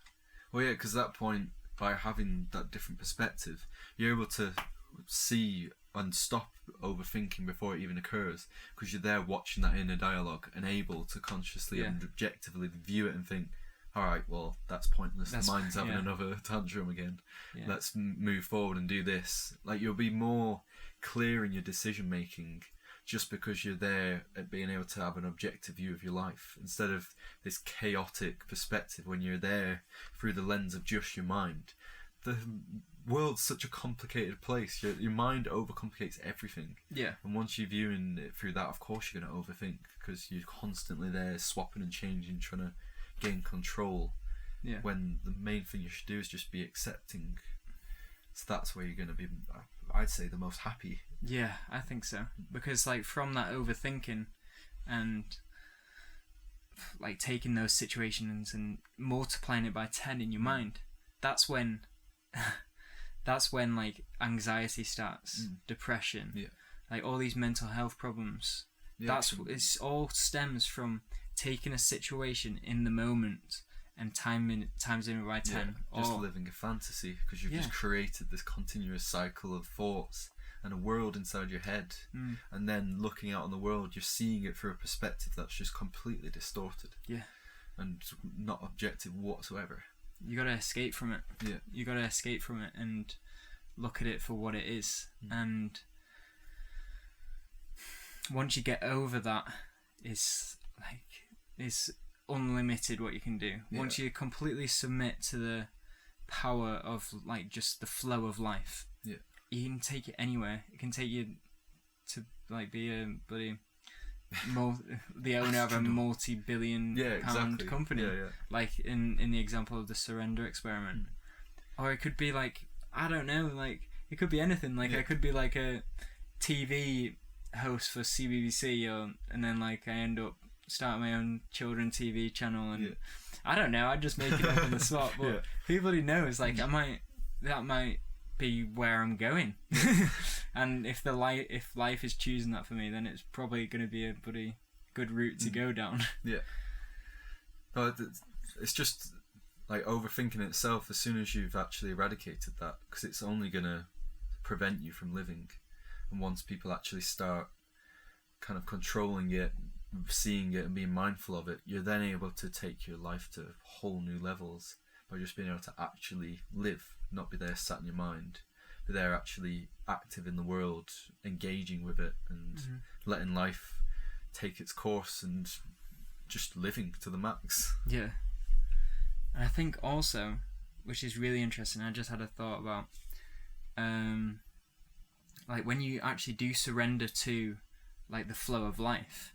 Well, yeah, because at that point, by having that different perspective, you're able to see and stop overthinking before it even occurs, because you're there watching that inner dialogue and able to consciously and objectively view it and think, all right, well, that's pointless. The mind's having another tantrum again. Yeah. Let's move forward and do this. Like, you'll be more clear in your decision making just because you're there at being able to have an objective view of your life, instead of this chaotic perspective when you're there through the lens of just your mind. The world's such a complicated place. Your mind overcomplicates everything. Yeah. And once you're viewing it through that, of course you're going to overthink, because you're constantly there swapping and changing, trying to gain control. Yeah. When the main thing you should do is just be accepting. So that's where you're going to be, I'd say, the most happy. Yeah, I think so. Because like from that overthinking and like taking those situations and multiplying it by 10 in your mind, that's when like anxiety starts, depression, like all these mental health problems. Yeah, it's all stems from taking a situation in the moment and times it by 10. Just living a fantasy, because you've just created this continuous cycle of thoughts and a world inside your head, and then looking out on the world, you're seeing it through a perspective that's just completely distorted, and not objective whatsoever. You gotta escape from it. Yeah, you gotta escape from it and look at it for what it is. And once you get over that, it's unlimited what you can do. Once you completely submit to the power of like just the flow of life, you can take it anywhere. It can take you to like be a bloody the owner of a multi-billion pound company, like in the example of the surrender experiment. Or it could be like, I don't know, like it could be anything. Like I could be like a TV host for CBBC, and then like I end up starting my own children TV channel, and I don't know, I just make it up on the spot, but who bloody knows, like that might be where I'm going. And if life is choosing that for me, then it's probably going to be a pretty good route to go down. But it's just like overthinking itself, as soon as you've actually eradicated that, because it's only going to prevent you from living. And once people actually start kind of controlling it, seeing it and being mindful of it, you're then able to take your life to whole new levels by just being able to actually live, not be there sat in your mind, be there actually active in the world, engaging with it, and letting life take its course and just living to the max. Yeah. And I think also, which is really interesting, I just had a thought about like when you actually do surrender to like the flow of life,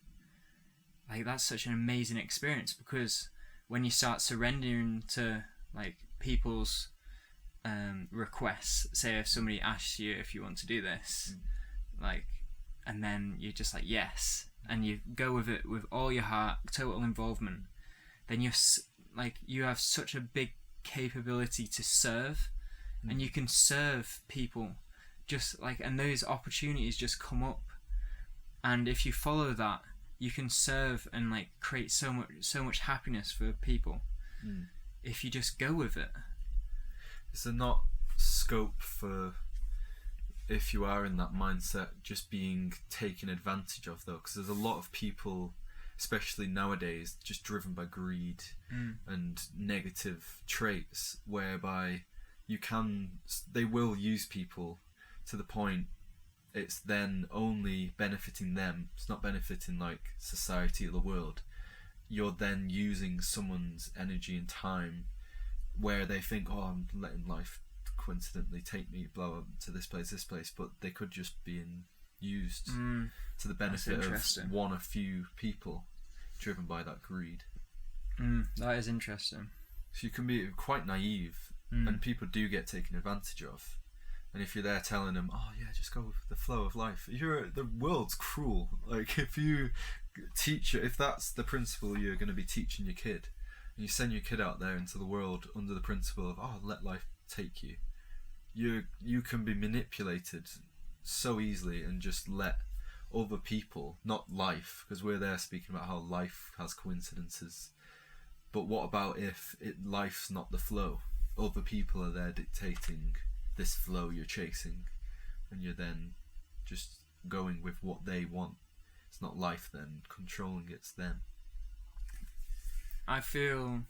like that's such an amazing experience, because when you start surrendering to like people's requests, say if somebody asks you if you want to do this, like, and then you're just like yes, and you go with it with all your heart, total involvement, then you have such a big capability to serve, and you can serve people just like, and those opportunities just come up, and if you follow that, you can serve and like create so much happiness for people if you just go with it. Is there not scope for, if you are in that mindset, just being taken advantage of though? Because there's a lot of people, especially nowadays, just driven by greed and negative traits, whereby they will use people to the point it's then only benefiting them. It's not benefiting like society or the world. You're then using someone's energy and time where they think, oh, I'm letting life coincidentally take me to this place, but they could just be used to the benefit of a few people driven by that greed. That is interesting. So you can be quite naive, and people do get taken advantage of. And if you're there telling them, oh yeah, just go with the flow of life, the world's cruel. Like if that's the principle you're going to be teaching your kid, and you send your kid out there into the world under the principle of, oh, let life take you, you can be manipulated so easily and just let other people, not life, because we're there speaking about how life has coincidences. But what about if life's not the flow? Other people are there dictating this flow you're chasing, and you're then just going with what they want. It's not life then controlling, it's them. I feel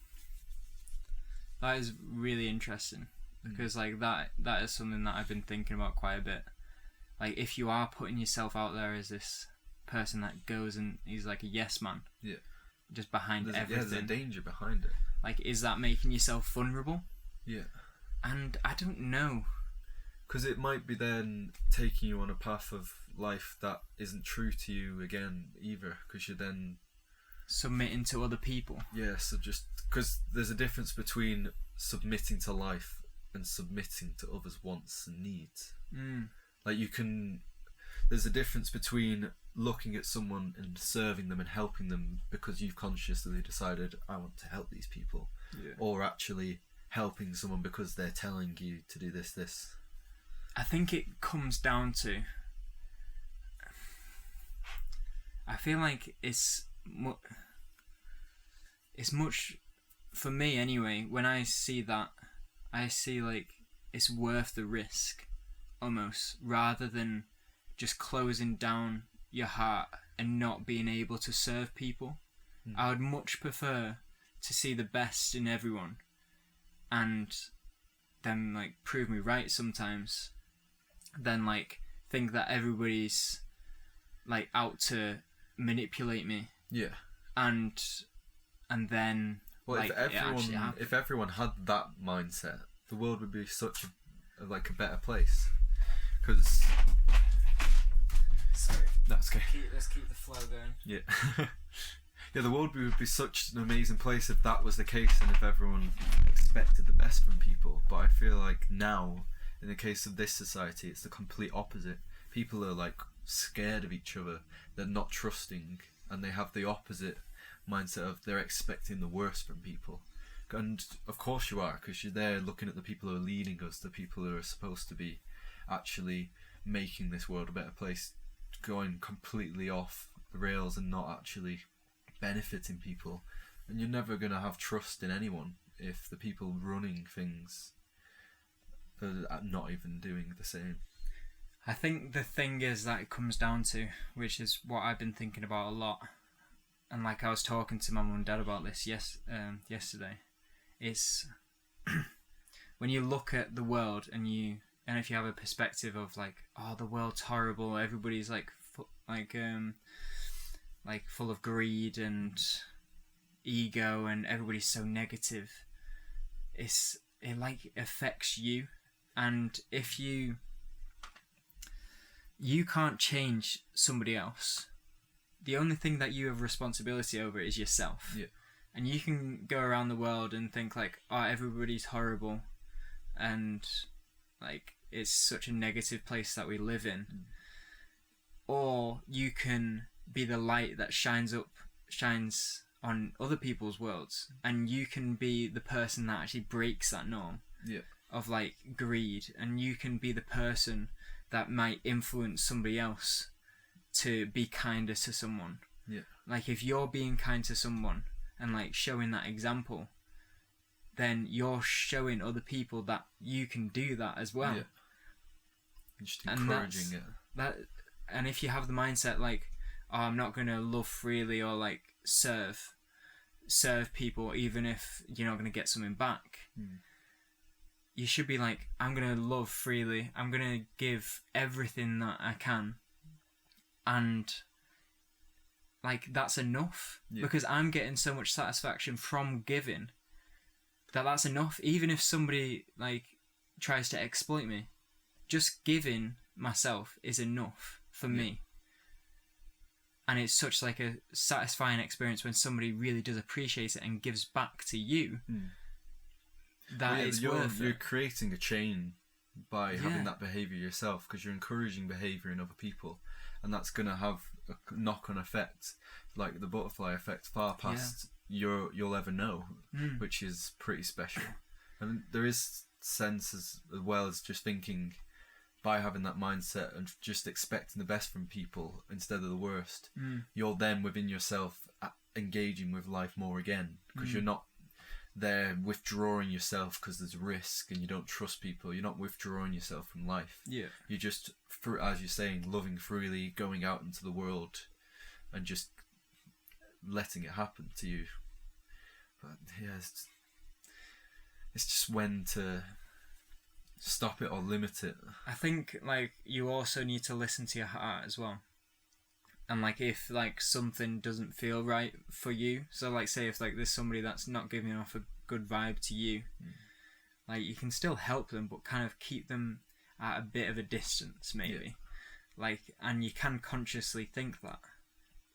that is really interesting, because like that is something that I've been thinking about quite a bit. Like, if you are putting yourself out there as this person that goes and he's like a yes man, just behind everything. There's a danger behind it. Like, is that making yourself vulnerable? Yeah. And I don't know. Because it might be then taking you on a path of life that isn't true to you again either, because you're then submitting to other people. Yeah, so just because there's a difference between submitting to life and submitting to others' wants and needs. Like there's a difference between looking at someone and serving them and helping them because you've consciously decided, I want to help these people, or actually helping someone because they're telling you to do this. I think it comes down to, I feel like it's much, for me anyway, when I see that, I see like it's worth the risk almost, rather than just closing down your heart and not being able to serve people. I would much prefer to see the best in everyone and them like prove me right sometimes, than like think that everybody's like out to manipulate me. Yeah. And then like, if everyone had that mindset, the world would be such a better place. Because sorry, that's okay. Let's keep the flow going. Yeah. Yeah, the world would be such an amazing place if that was the case and if everyone expected the best from people. But I feel like now, in the case of this society, it's the complete opposite. People are like scared of each other, they're not trusting, and they have the opposite mindset of they're expecting the worst from people. And of course you are, because you're there looking at the people who are leading us, the people who are supposed to be actually making this world a better place, going completely off the rails and not actually benefiting people. And you're never going to have trust in anyone if the people running things are not even doing the same. I think the thing is that it comes down to, which is what I've been thinking about a lot, and like I was talking to my mum and dad about this yesterday, it's when you look at the world and if you have a perspective of like, oh, the world's horrible, everybody's like full of greed and ego, and everybody's so negative, it like affects you. And if you can't change somebody else, the only thing that you have responsibility over is yourself. Yeah. And you can go around the world and think like, oh, everybody's horrible, and like it's such a negative place that we live in. Or you can be the light that shines on other people's worlds, and you can be the person that actually breaks that norm of like greed, and you can be the person that might influence somebody else to be kinder to someone. Like if you're being kind to someone and like showing that example, then you're showing other people that you can do that as well. Just encouraging it. And if you have the mindset like, oh, I'm not going to love freely or like serve people even if you're not going to get something back, you should be like, I'm gonna love freely, I'm gonna give everything that I can, and like that's enough, because I'm getting so much satisfaction from giving that's enough. Even if somebody like tries to exploit me, just giving myself is enough for me. And it's such like a satisfying experience when somebody really does appreciate it and gives back to you. You're creating a chain by having that behaviour yourself, because you're encouraging behaviour in other people, and that's going to have a knock-on effect, like the butterfly effect, far past you'll ever know, which is pretty special. And there is sense as well as just thinking, by having that mindset and just expecting the best from people instead of the worst, you're then within yourself engaging with life more again, because you're not there withdrawing yourself because there's risk and you don't trust people. You're not withdrawing yourself from life. You're just, as you're saying, loving freely, going out into the world and just letting it happen to you. But yeah, it's just when to stop it or limit it. I think like you also need to listen to your heart as well. And like if like something doesn't feel right for you, so like say if like there's somebody that's not giving off a good vibe to you, like you can still help them, but kind of keep them at a bit of a distance maybe. Like, and you can consciously think that,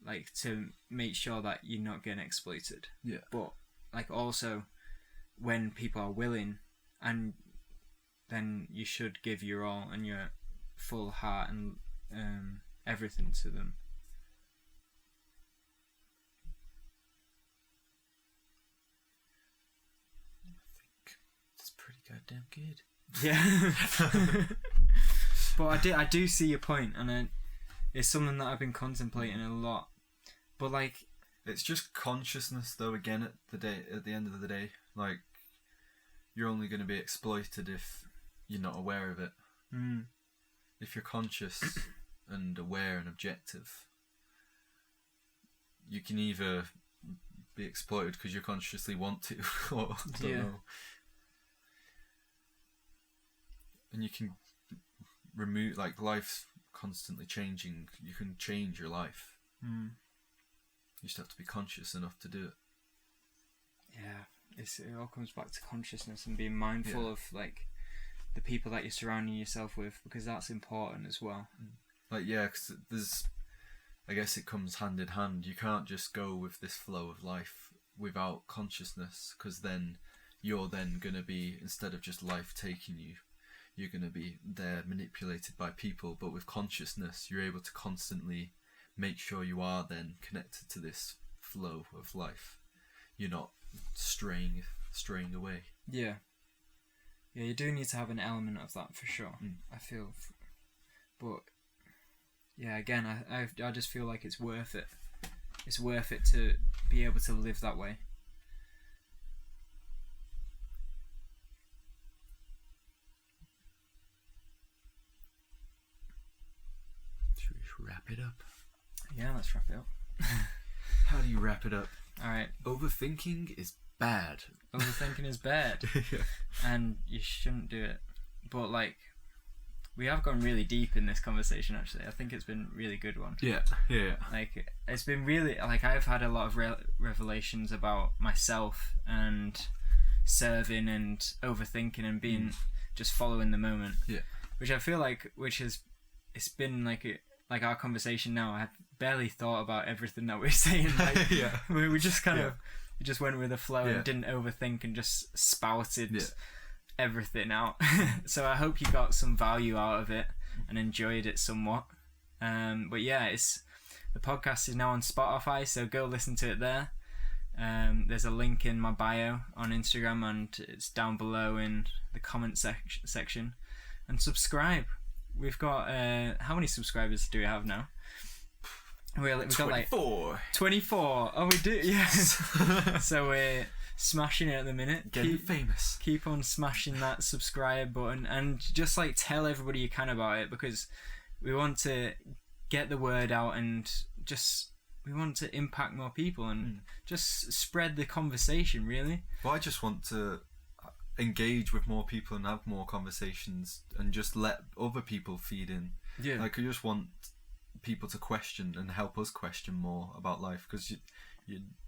like, to make sure that you're not getting exploited. But like also when people are willing, and then you should give your all and your full heart and everything to them. Goddamn good. Yeah. But I do see your point, and it's something that I've been contemplating a lot. But like, it's just consciousness, though. Again, at the end of the day, like, you're only going to be exploited if you're not aware of it. If you're conscious and aware and objective, you can either be exploited because you consciously want to, or don't know. And you can remove, like, life's constantly changing. You can change your life. You just have to be conscious enough to do it. Yeah, it all comes back to consciousness and being mindful of, like, the people that you're surrounding yourself with, because that's important as well. Like, yeah, because there's, I guess it comes hand in hand. You can't just go with this flow of life without consciousness, because then you're then going to be, instead of just life taking you, you're going to be there manipulated by people. But with consciousness, you're able to constantly make sure you are then connected to this flow of life. You're not straying away. Yeah, you do need to have an element of that for sure. I feel, but yeah, again, I just feel like it's worth it. It's worth it to be able to live that way. Wrap it up. Yeah, let's wrap it up. How do you wrap it up? Alright. Overthinking is bad. Overthinking is bad. And you shouldn't do it. But like, we have gone really deep in this conversation actually. I think it's been a really good one. Yeah. Like, it's been really, like, I've had a lot of revelations about myself and serving and overthinking and being just following the moment. Yeah. Which I feel like, it's been like our conversation now, I had barely thought about everything that we're saying. Like, we just kind of just went with the flow and didn't overthink and just spouted everything out. So I hope you got some value out of it and enjoyed it somewhat. But yeah, the podcast is now on Spotify, so go listen to it there. There's a link in my bio on Instagram, and it's down below in the comment section. And subscribe. We've got, how many subscribers do we have now? We've got like 24. Oh, we do, yes. So we're smashing it at the minute. Getting famous. Keep on smashing that subscribe button, and just like tell everybody you can about it, because we want to get the word out, and we want to impact more people and just spread the conversation, really. Well, I just want to engage with more people and have more conversations and just let other people feed in. Yeah. Like, I just want people to question and help us question more about life, because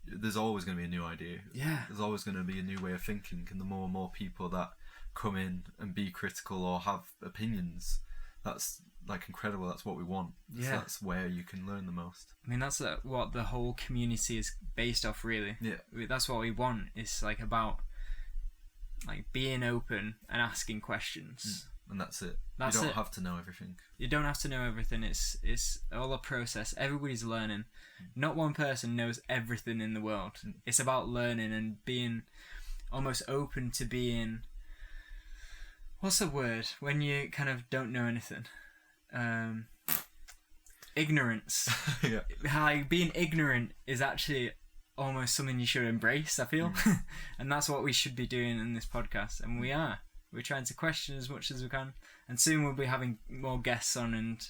there's always going to be a new idea. Yeah. There's always going to be a new way of thinking, and the more and more people that come in and be critical or have opinions, that's like incredible. That's what we want. Yeah. That's where you can learn the most. I mean, that's what the whole community is based off, really. Yeah. That's what we want. It's like about like being open and asking questions. And that's it. That's you don't it. have to know everything. You don't have to know everything. It's all a process. Everybody's learning. Not one person knows everything in the world. It's about learning and being almost open to being... What's the word? When you kind of don't know anything. Ignorance. Yeah. Like, being ignorant is actually almost something you should embrace, I feel. And that's what we should be doing in this podcast. And we are. We're trying to question as much as we can. And soon we'll be having more guests on and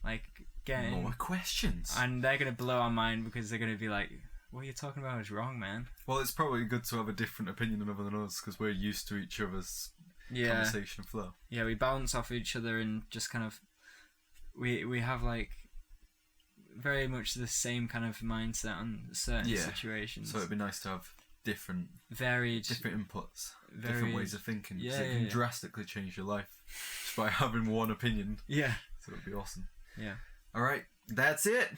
like getting more questions. And they're going to blow our mind, because they're going to be like, what you're talking about is wrong, man. Well, it's probably good to have a different opinion other than us, because we're used to each other's conversation flow. Yeah, we bounce off each other and just kind of... We have like very much the same kind of mindset on certain situations. So it'd be nice to have different inputs, different ways of thinking. Yeah, it can drastically change your life just by having one opinion. Yeah. So it'd be awesome. Yeah. All right, that's it.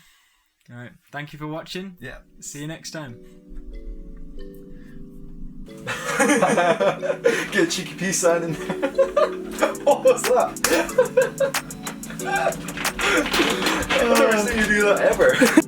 All right. Thank you for watching. Yeah. See you next time. Get a cheeky peace sign in there. What was that? I've never seen you do that ever.